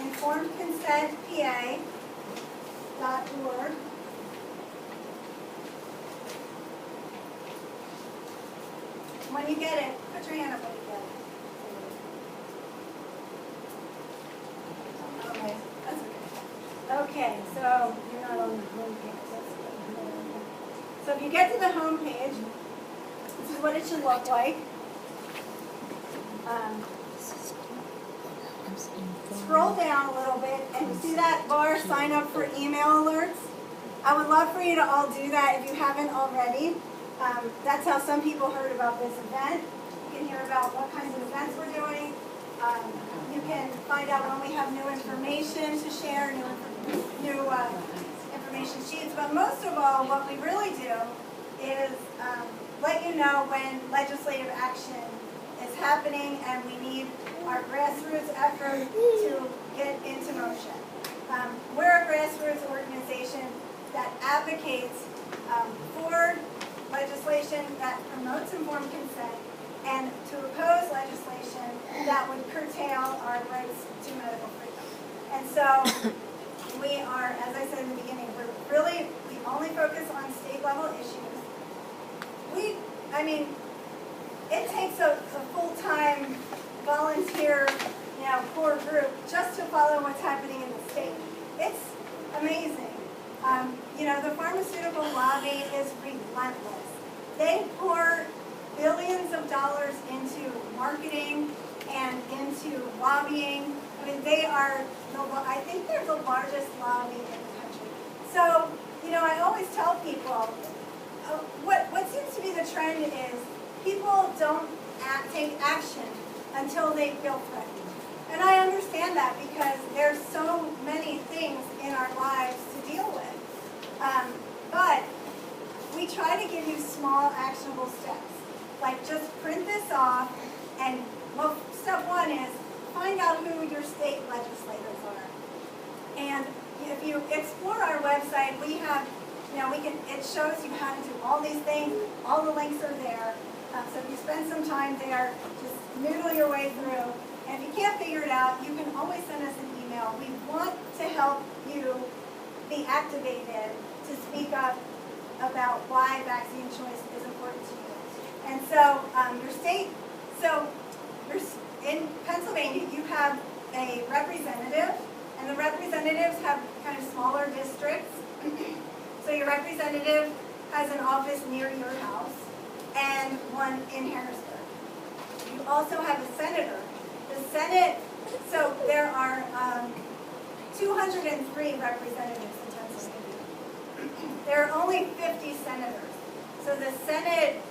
informedconsentpa.org. When you get it, put your hand up when you get it. Okay, that's okay. Okay, so you're not on the home page. So if you get to the home page, this is what it should look like. Scroll down a little bit, and you see that bar, sign up for email alerts? I would love for you to all do that if you haven't already. That's how some people heard about this event. You can hear about what kinds of events we're doing. You can find out when we have new information to share, new information sheets. But most of all, what we really do is let you know when legislative action is happening and we need our grassroots effort to get into motion. We're a grassroots organization that advocates for legislation that promotes informed consent and to oppose legislation that would curtail our rights to medical freedom. And so we are, as I said in the beginning, we only focus on state level issues. It takes a full-time volunteer, core group just to follow what's happening in the state. It's amazing. The pharmaceutical lobby is relentless. They pour billions of dollars into marketing and into lobbying. I think they're the largest lobby in the country. So, I always tell people, what seems to be the trend is people don't take action until they feel threatened. And I understand that because there's so many things in our lives to deal with. But we try to give you small, actionable steps. Like just print this off, and step one is find out who your state legislators are. And if you explore our website, we have, it shows you how to do all these things. All the links are there. So if you spend some time there, just noodle your way through. And if you can't figure it out, you can always send us an email. We want to help you be activated to speak up about why vaccine choice is important to you. And so in Pennsylvania, you have a representative, and the representatives have kind of smaller districts. So your representative has an office near your house and one in Harrisburg. You also have a senator. The Senate, so there are 203 representatives in Pennsylvania. There are only 50 senators. So the Senate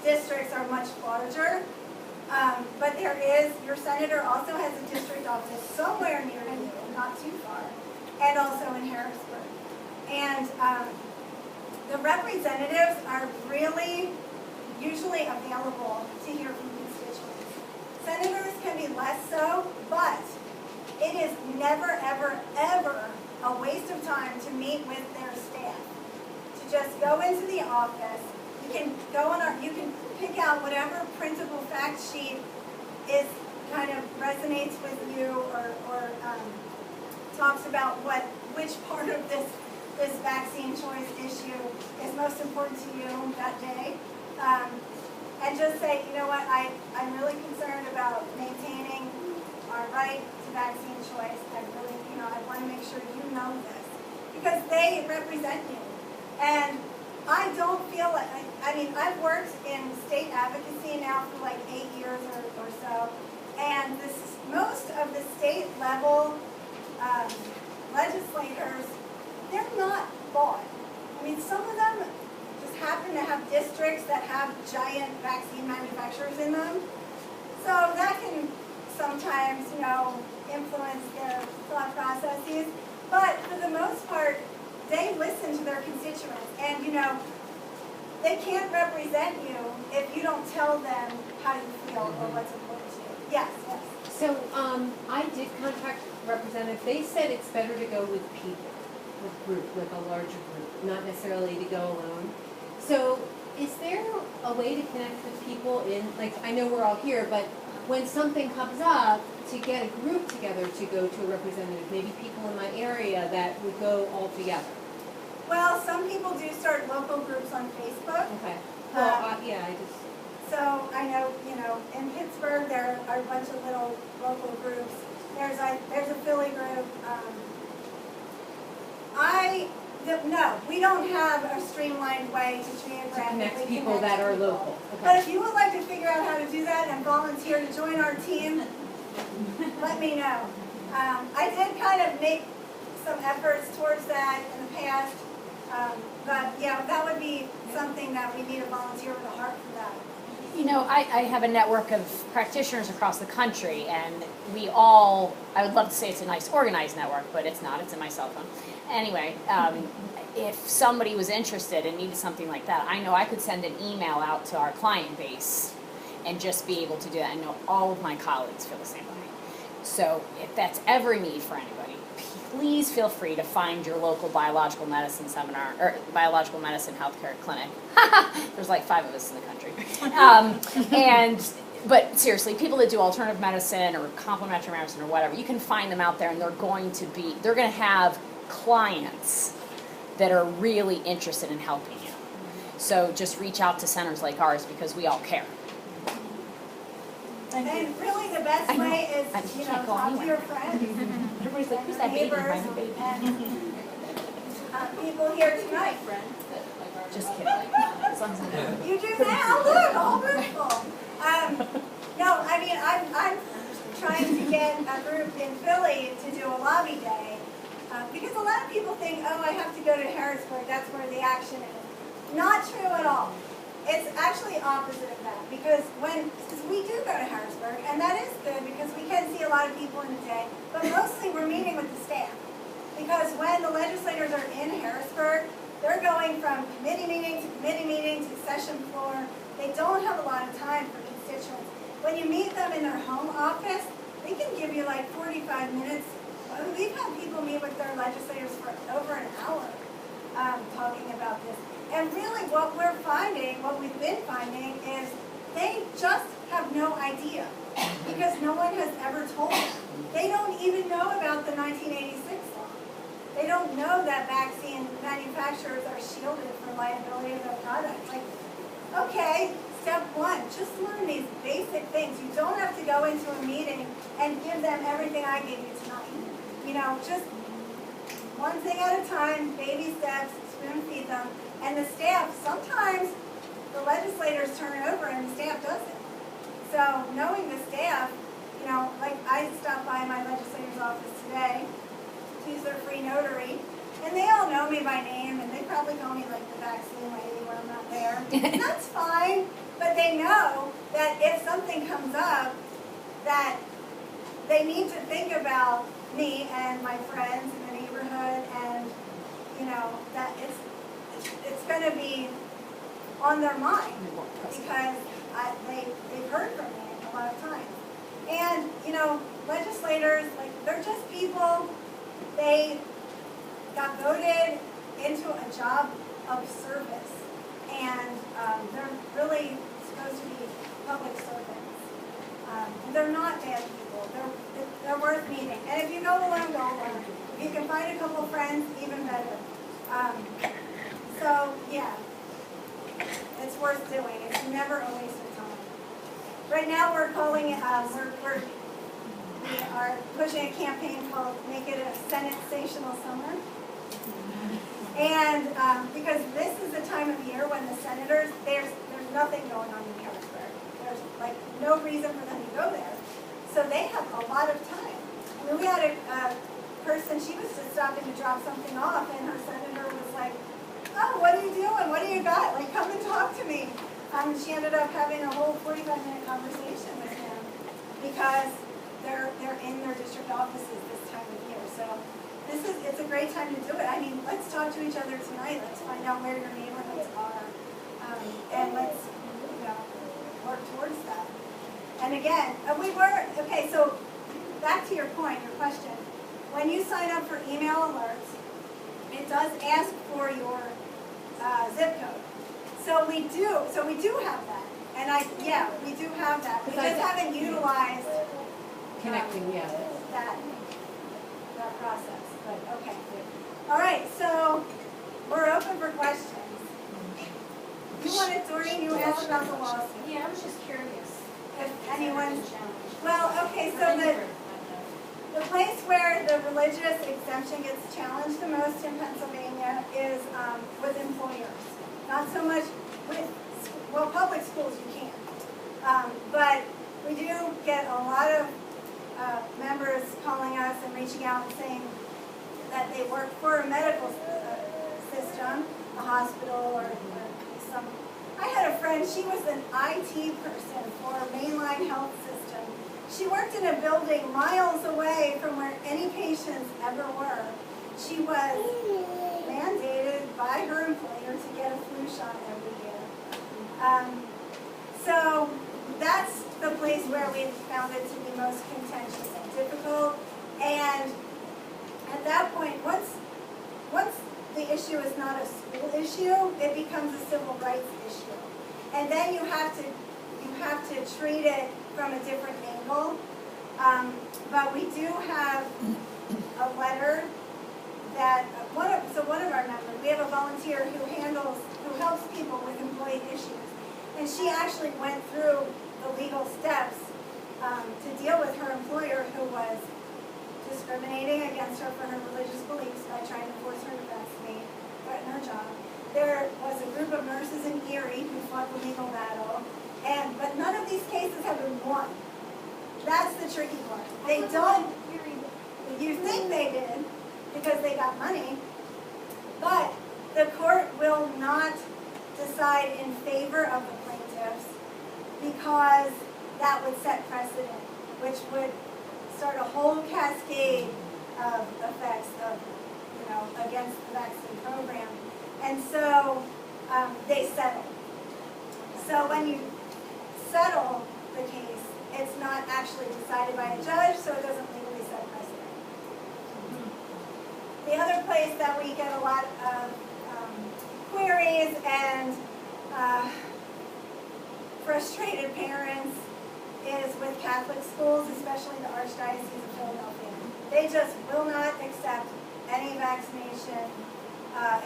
districts are much larger. But your senator also has a district office somewhere near you, not too far, and also in Harrisburg. And the representatives are really usually available to hear from constituents. Senators can be less so, but it is never, ever, ever a waste of time to meet with their staff. To just go into the office. You can you can pick out whatever printable fact sheet kind of resonates with you or talks about which part of this vaccine choice issue is most important to you that day. and just say, you know what, I'm really concerned about maintaining our right to vaccine choice. I really, I want to make sure you know this, because they represent you. And I don't feel like, I've worked in state advocacy now for like 8 years or so, and most of the state level legislators, they're not bought. Some of them just happen to have districts that have giant vaccine manufacturers in them. So that can sometimes, influence their thought processes. But for the most part, they listen to their constituents. And, they can't represent you if you don't tell them how you feel or what's important to you. Yes, yes. So I did contact representatives. They said it's better to go with people, with a larger group, not necessarily to go alone. So is there a way to connect with people I know we're all here, but when something comes up, to get a group together to go to a representative, maybe people in my area that would go all together? Well, some people do start local groups on Facebook. Okay. Well, yeah, I just... So I know, in Pittsburgh there are a bunch of little local groups. There's a Philly group. No, we don't have a streamlined way to geographically connect people that are local. Okay. But if you would like to figure out how to do that and volunteer to join our team, let me know. I did kind of make some efforts towards that in the past, but yeah, that would be something that we need a volunteer with a heart for that. I have a network of practitioners across the country, and we all, I would love to say it's a nice organized network, but it's not, it's in my cell phone. Anyway, if somebody was interested and needed something like that, I know I could send an email out to our client base and just be able to do that. I know all of my colleagues feel the same way. So if that's ever a need for anybody, please feel free to find your local biological medicine seminar, or biological medicine healthcare clinic. There's like 5 of us in the country. But seriously, people that do alternative medicine or complementary medicine or whatever, you can find them out there, and they're going to have clients that are really interested in helping you. So just reach out to centers like ours, because we all care. And really the best way is, talk to your friends. Everybody's like, who's that baby? Neighbors, and people here tonight. Just kidding. As long as I'm You do now, look, all beautiful. No, I'm trying to get a group in Philly to do a lobby day, because a lot of people think, oh, I have to go to Harrisburg, that's where the action is. Not true at all. It's actually opposite of that, because we do go to Harrisburg, and that is good because we can see a lot of people in a day, but mostly we're meeting with the staff. Because when the legislators are in Harrisburg, they're going from committee meeting to session floor. They don't have a lot of time for constituents. When you meet them in their home office, they can give you like 45 minutes. We've had people meet with their legislators for over an hour talking about this. And really what we've been finding is they just have no idea, because no one has ever told them. They don't even know about the 1986 law. They don't know that vaccine manufacturers are shielded for liability of their products. Like, okay, step 1, just learn these basic things. You don't have to go into a meeting and give them everything I gave you tonight. Just one thing at a time, baby steps, spoon feed them. And the staff, sometimes the legislators turn it over and the staff doesn't. So knowing the staff, like I stopped by my legislator's office today to use their free notary, and they all know me by name, and they probably call me like the vaccine lady when I'm not there. And that's fine, but they know that if something comes up, that they need to think about me and my friends in the neighborhood, and that it's going to be on their mind, because they've heard from me a lot of times. And legislators, they're just people. They got voted into a job of service, and they're really supposed to be public servants. And they're not bad people. They're worth meeting. And if you go alone, go alone. If you can find a couple friends, even better. So yeah, it's worth doing. It's never a waste of time. right now we're calling it, we are pushing a campaign called Make It a Senate-sational Summer. And because this is the time of year when the senators, there's nothing going on in Harrisburg. There's like no reason for them to go there. So they have a lot of time. I mean, we had a person, she was just stopping to drop something off, and her senator was like, oh, what are you doing? What do you got? Like, come and talk to me. She ended up having a whole 45-minute conversation with him because they're in their district offices this time of year. So it's a great time to do it. I mean, let's talk to each other tonight. Let's find out where your neighborhoods are, and let's work towards that. And again, okay, so back to your point, your question. When you sign up for email alerts, it does ask for your zip code. So we do have that. And we do have that. We just haven't utilized Connecting, that process. But okay. All right, so we're open for questions. You wanted, Doreen, you asked about the lawsuit. Yeah, I was just curious. If anyone, Challenge. well, okay, so the place where the religious exemption gets challenged the most in Pennsylvania is with employers. Not so much with, public schools you can. But we do get a lot of members calling us and reaching out and saying that they work for a medical system, a hospital or some. I had a friend, she was an IT person for a mainline health system. She worked in a building miles away from where any patients ever were. She was mandated by her employer to get a flu shot every year. So that's the place where we found it to be most contentious and difficult. And at that point, once the issue is not a school issue, it becomes a civil rights issue. And then you have to treat it from a different angle. But we do have a letter that one of our members, we have a volunteer who helps people with employee issues. And she actually went through the legal steps to deal with her employer who was discriminating against her for her religious beliefs by trying to force her to vaccinate, threaten her job. There was a group of nurses in Erie who fought the legal battle, but none of these cases have been won. That's the tricky part. They don't, you think they did because they got money, but the court will not decide in favor of the plaintiffs because that would set precedent, which would start a whole cascade of effects against the vaccine program. And so they settle. So when you settle the case, it's not actually decided by a judge, so it doesn't legally set precedent. The other place that we get a lot of queries and frustrated parents is with Catholic schools, especially the Archdiocese of Philadelphia. They just will not accept any vaccination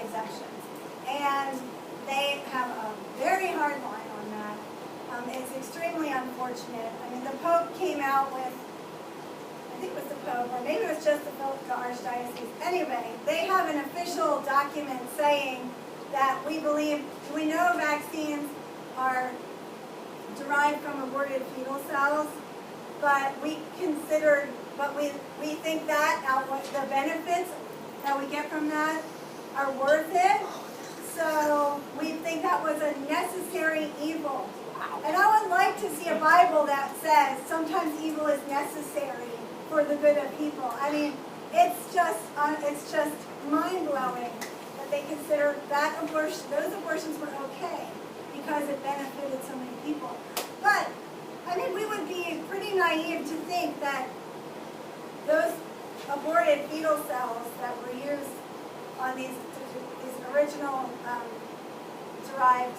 exemptions. And they have a very hard line on that. It's extremely unfortunate. I mean, the Pope came out with, I think it was the Pope, or maybe it was just the Archdiocese. Anyway, they have an official document saying that we know vaccines are derived from aborted fetal cells, but we think that the benefits that we get from that are worth it. So we think that was a necessary evil. And I would like to see a Bible that says sometimes evil is necessary for the good of people. I mean, it's just mind-blowing that they consider those abortions were okay because it benefited so many people. But, I mean, we would be pretty naive to think that those aborted fetal cells that were used on these original derived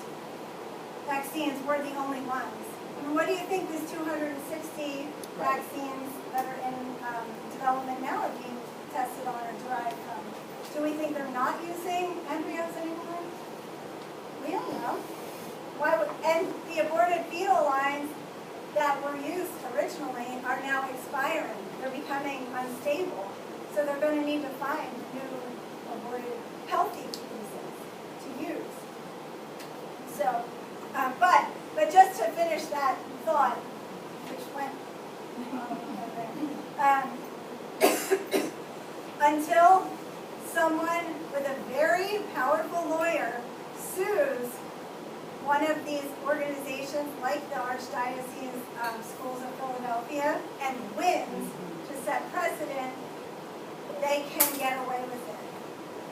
vaccines were the only ones. I mean, what do you think these 260 vaccines that are in development now are being tested on or derived from? Do we think they're not using embryos anymore? We don't know. And the aborted fetal lines that were used originally are now expiring. They're becoming unstable. So they're going to need to find new aborted healthy pieces to use. So, but just to finish that thought, which went until someone with a very powerful lawyer sues one of these organizations like the Archdiocese Schools of Philadelphia and wins to set precedent, they can get away with it.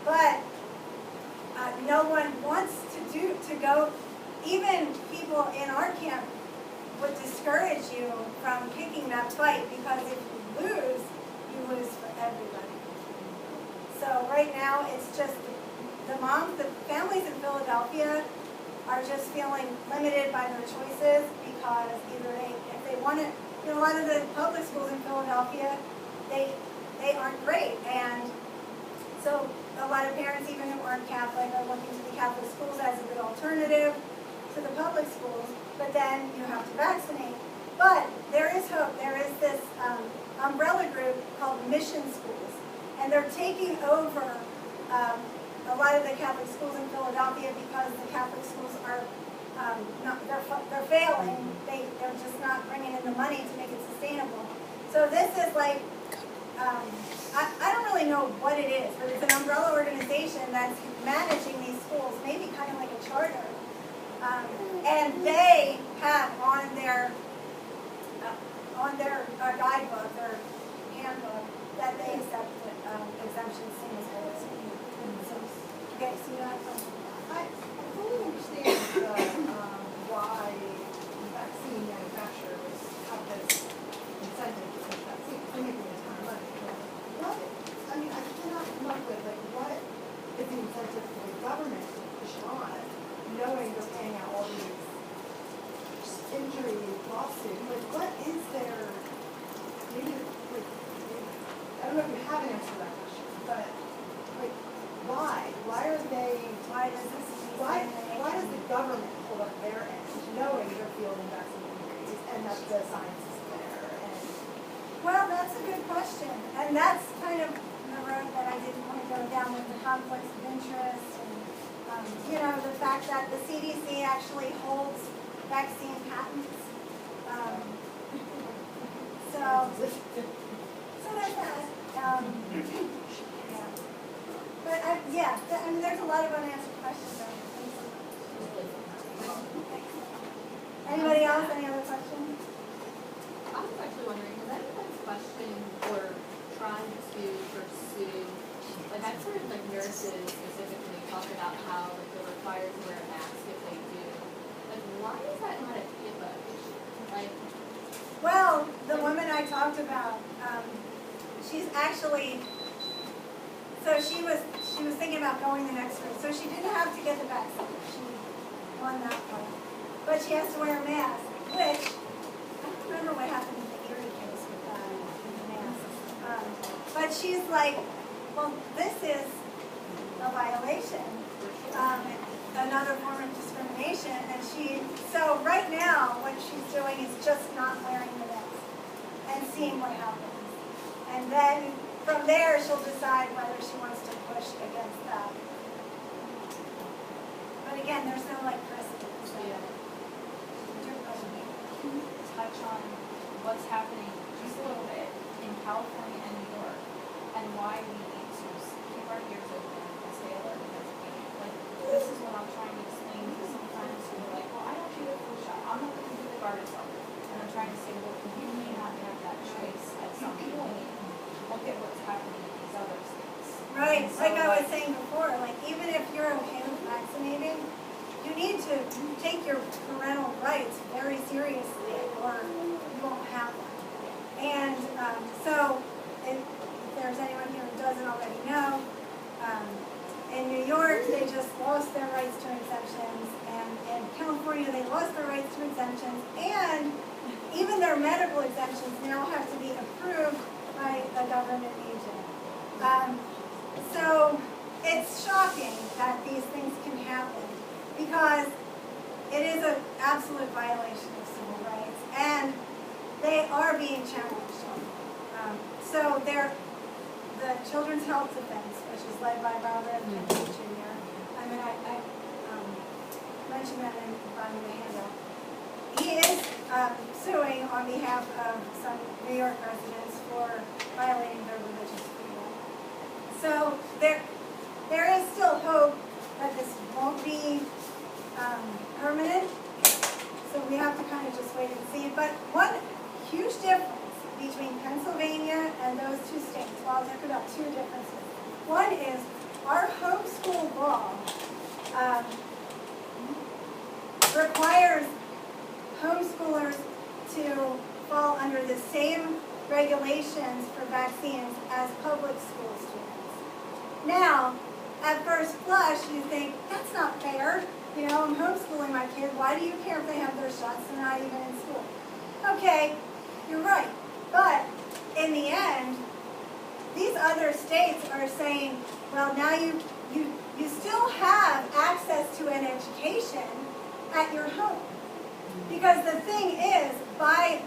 But no one wants to go, even people in our camp would discourage you from picking that fight, because if you lose for everybody. So right now it's just the families in Philadelphia are just feeling limited by their choices, because either if they want to, a lot of the public schools in Philadelphia, they aren't great, and so a lot of parents, even who aren't Catholic, are looking to the Catholic schools as a good alternative to the public schools, but then you have to vaccinate. But there is hope. There is this umbrella group called Mission Schools, and they're taking over a lot of the Catholic schools in Philadelphia, because the Catholic schools are they're failing. They're just not bringing in the money to make it sustainable. So this is like, I don't really know what it is, but it's an umbrella organization that's managing these schools, maybe kind of like a charter. And they have on their guidebook or handbook that they accept exemptions, same as others. Okay, so you have something. I fully understand why vaccine manufacturers have this incentive to push vaccines. They're making a ton of money. I cannot come up with, what is the incentive for the government to push on, knowing they're paying out all these injury lawsuits? What is there, maybe, I don't know if you have an answer to that question, but, why? Why does the government hold up their end, knowing they're fielding vaccine injuries and that the science is there? Well, that's a good question. And that's kind of the road that I didn't want to go down, with the conflicts of interest and, the fact that the CDC actually holds vaccine patents. So there's that. But there's a lot of unanswered questions. Anybody else? Any other questions? I was actually wondering, has anyone questioned or trying to pursue, I've heard nurses specifically talk about how they're required to wear a mask if they do. Why is that not a HIPAA issue? Well, the woman I talked about, she's actually, so she was thinking about going the next week. So she didn't have to get the vaccine. She won that one. But she has to wear a mask, which, I don't remember what happened in the Erie case with the mask. But she's like, well, this is a violation, another form of discrimination. And so right now, what she's doing is just not wearing the mask and seeing what happens. And then from there, she'll decide whether she wants to push against that. But again, there's no precedent. So. Yeah. Can you touch on what's happening just a little bit in California and New York, and why we need to keep our ears open and stay alert and educated? This is what I'm trying to explain to sometimes who are like, well, I don't do the flu shot. I'm not going to do the garden shelter. And I'm trying to say, well, you may not have that choice at some point. Look at what's happening in these other states. Right, So, like I was saying before, even if you're okay with vaccinating, you need to take your parental rights very seriously, or you won't have one. And so, if there's anyone here who doesn't already know, in New York, they just lost their rights to exemptions, and in California, they lost their rights to exemptions, and even their medical exemptions now have to be approved by a government agent. So it's shocking that these things can happen, because it is an absolute violation of civil rights. and they are being challenged. So they're the Children's Health Defense, which is led by Robert Kennedy Jr. I mean, I mentioned that in the bottom of the handout. He is suing on behalf of some New York residents for violating their religious freedom. So there is still hope that this won't be permanent. So we have to kind of just wait and see. But one huge difference between Pennsylvania and those two states, well, I'll talk about two differences. One is our homeschool law requires homeschoolers to fall under the same regulations for vaccines as public school students. Now, at first blush, you think, that's not fair. You know, I'm homeschooling my kid. Why do you care if they have their shots? They're not even in school. Okay, you're right. But in the end, these other states are saying, well, now you still have access to an education at your home. Because the thing is, by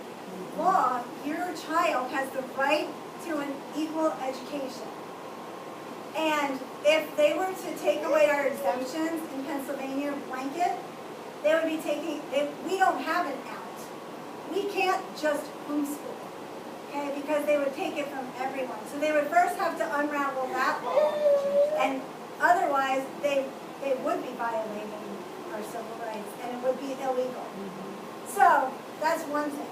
law, your child has the right to an equal education. And if they were to take away our exemptions in Pennsylvania blanket, they would be taking, we don't have an out. We can't just homeschool, okay, because they would take it from everyone. So they would first have to unravel that law, and otherwise they would be violating our civil rights, and it would be illegal. So that's one thing.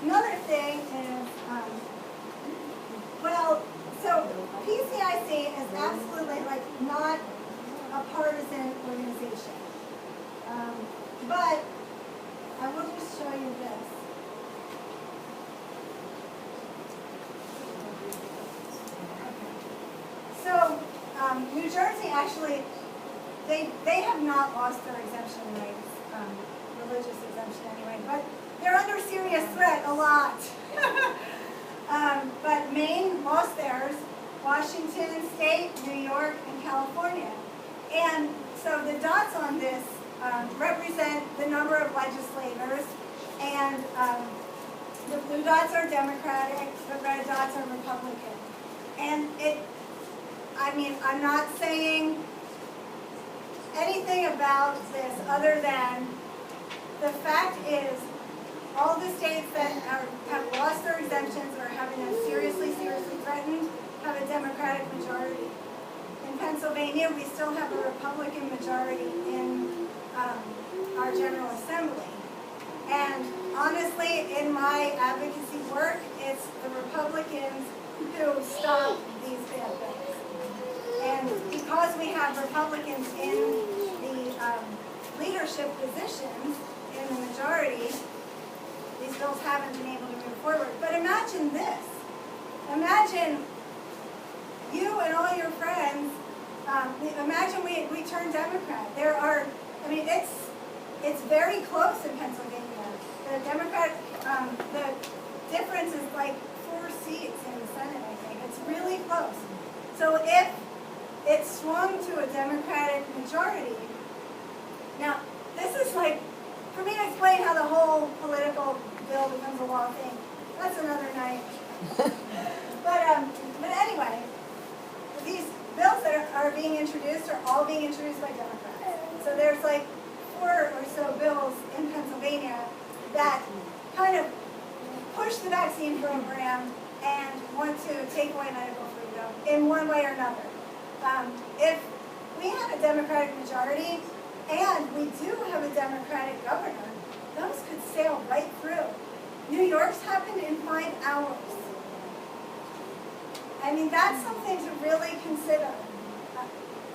Another thing is, so PCIC is absolutely not a partisan organization. But I will just show you this. So New Jersey actually, they have not lost their exemption rights, religious exemption anyway, but they're under serious threat a lot. But Maine lost theirs, Washington State, New York, and California. And so the dots on this represent the number of legislators, and the blue dots are Democratic, the red dots are Republican. And I'm not saying anything about this other than the fact is all the states that have lost their exemptions or having them seriously threatened have a Democratic majority. In Pennsylvania, we still have a Republican majority in our General Assembly. And honestly, in my advocacy work, it's the Republicans who stop these bad things. And because we have Republicans in the leadership positions in the majority, these bills haven't been able to move forward. But imagine this. Imagine you and all your friends, imagine we turn Democrat. It's very close in Pennsylvania. The Democratic, the difference is like 4 seats in the Senate, I think. It's really close. So if it swung to a Democratic majority, now this is like, for me to explain how the whole political bill becomes a law thing, that's another night. But anyway, these bills that are being introduced are all being introduced by Democrats. So there's like 4 or so bills in Pennsylvania that kind of push the vaccine program and want to take away medical freedom in one way or another. If we had a Democratic majority, and we do have a Democratic governor, those could sail right through. New York's happened in 5 hours. I mean, that's something to really consider.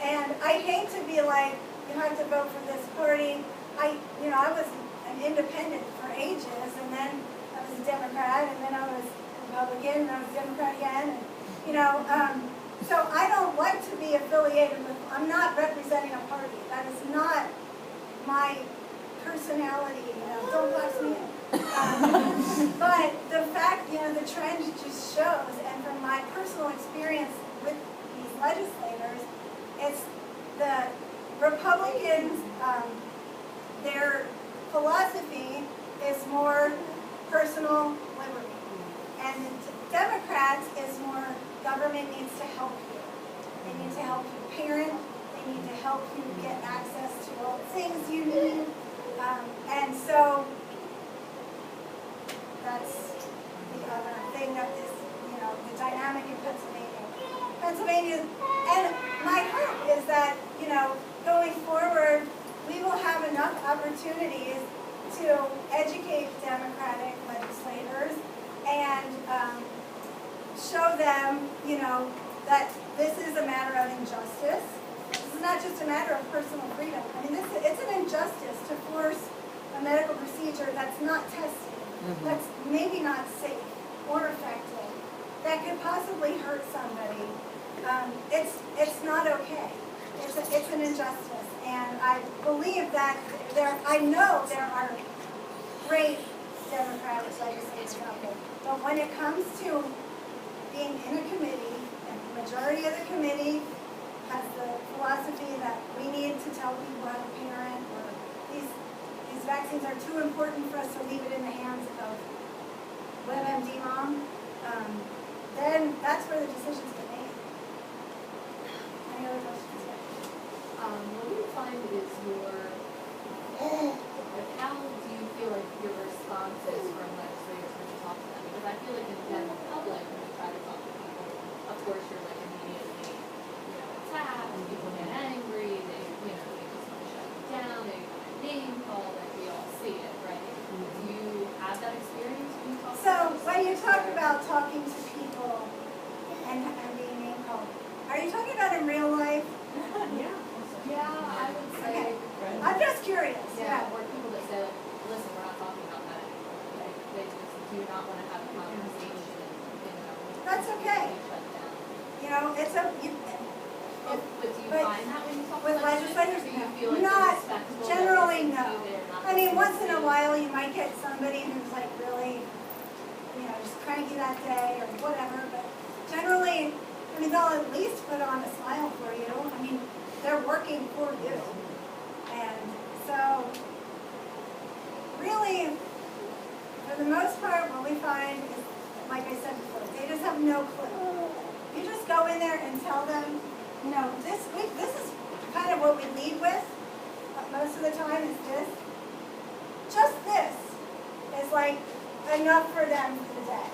And I hate to be like, you have to vote for this party. I was an independent for ages, and then I was a Democrat, and then I was Republican, and I was Democrat again. And, so I don't like to be affiliated with, I'm not representing a party. That is not my personality, don't box me in. But the fact, the trend just shows, and from my personal experience with these legislators, it's the Republicans, their philosophy is more personal liberty. And the Democrats is more government needs to help you. They need to help you parent. They need to help you get access to all the things you need. And so that's the other thing that is, the dynamic in Pennsylvania. And my hope is that, going forward, we will have enough opportunities to educate Democratic legislators and show them, that this is a matter of injustice. This is not just a matter of personal freedom. I mean, it's an injustice to force a medical procedure that's not tested, that's maybe not safe or effective, that could possibly hurt somebody. It's not okay. It's an injustice. And I believe that I know there are great Democratic legislators out there. But when it comes to being in a committee, and the majority of the committee has the philosophy that we need to tell people how to parent, or these vaccines are too important for us to leave it in the hands of WebMD mom, then that's where the decisions get made. Any other questions? What do you find is how do you feel like your response is from legislators when you talk to them? Because I feel like in the general public, when you try to talk to people, of course you're like immediately, attacked, people get angry, they just want to shut you down, they want to name call, like we all see it, right? Do you have that experience when you talk to So them? when you talk about talking to people and being name called, are you talking about in real life? Yeah, I would Okay. say. I'm just curious. Yeah, or people that say, like, listen, we're not talking about that anymore. Like, they just do not want to have a conversation, That's okay. Shut down. It's a. But do you But find that when you talk with to legislators, do you feel like not they're respectful? generally, that no. they're not I mean, listening once in to a you? while you might get somebody who's like really, just cranky that day or whatever, but generally, they'll at least put on a smile for you. I mean, they're working for you. And so, really, for the most part, what we find is, like I said before, they just have no clue. You just go in there and tell them, this is kind of what we lead with most of the time is this. Just this is like enough for them for the day.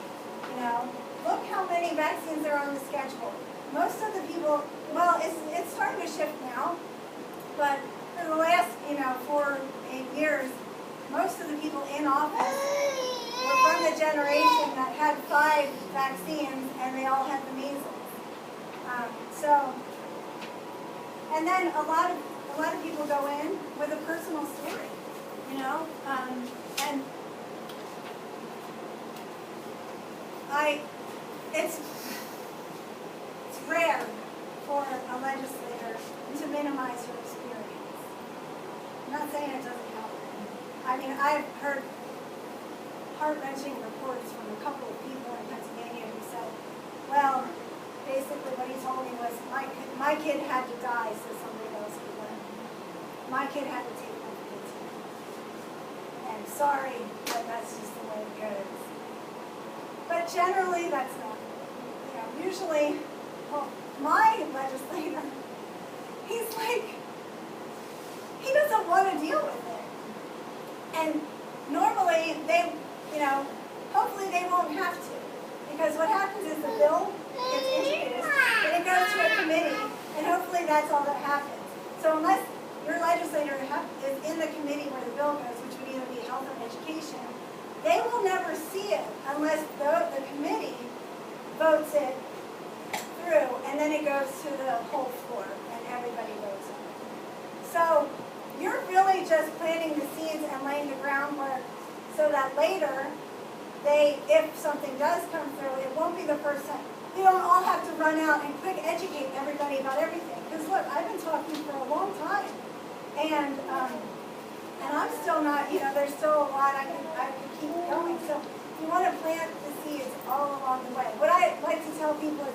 Look how many vaccines are on the schedule. Most of the people, well, it's starting to shift now, but for the last, 4, 8 years, most of the people in office were from the generation that had 5 vaccines and they all had the measles. And then a lot of people go in with a personal story, and it's rare for a legislator to minimize your experience. I'm not saying it doesn't happen. I've heard heart-wrenching reports from a couple of people in Pennsylvania who said, well, basically what he told me was, my kid had to die so somebody else could live. My kid had to take my kids. And sorry, but that's just the way it goes. But generally, that's not. Usually, my legislator, he's like, he doesn't want to deal with it. And normally, hopefully they won't have to. Because what happens is the bill gets introduced, and it goes to a committee, and hopefully that's all that happens. So unless your legislator is in the committee where the bill goes, which would either be health or education, they will never see it unless the committee votes it through, and then it goes to the whole floor, and everybody votes on it. So you're really just planting the seeds and laying the groundwork so that later, if something does come through, it won't be the first time. You don't all have to run out and quick educate everybody about everything. Because look, I've been talking for a long time, and I'm still not. There's still a lot I could keep going. So you want to plant the seeds all along the way. What I like to tell people is,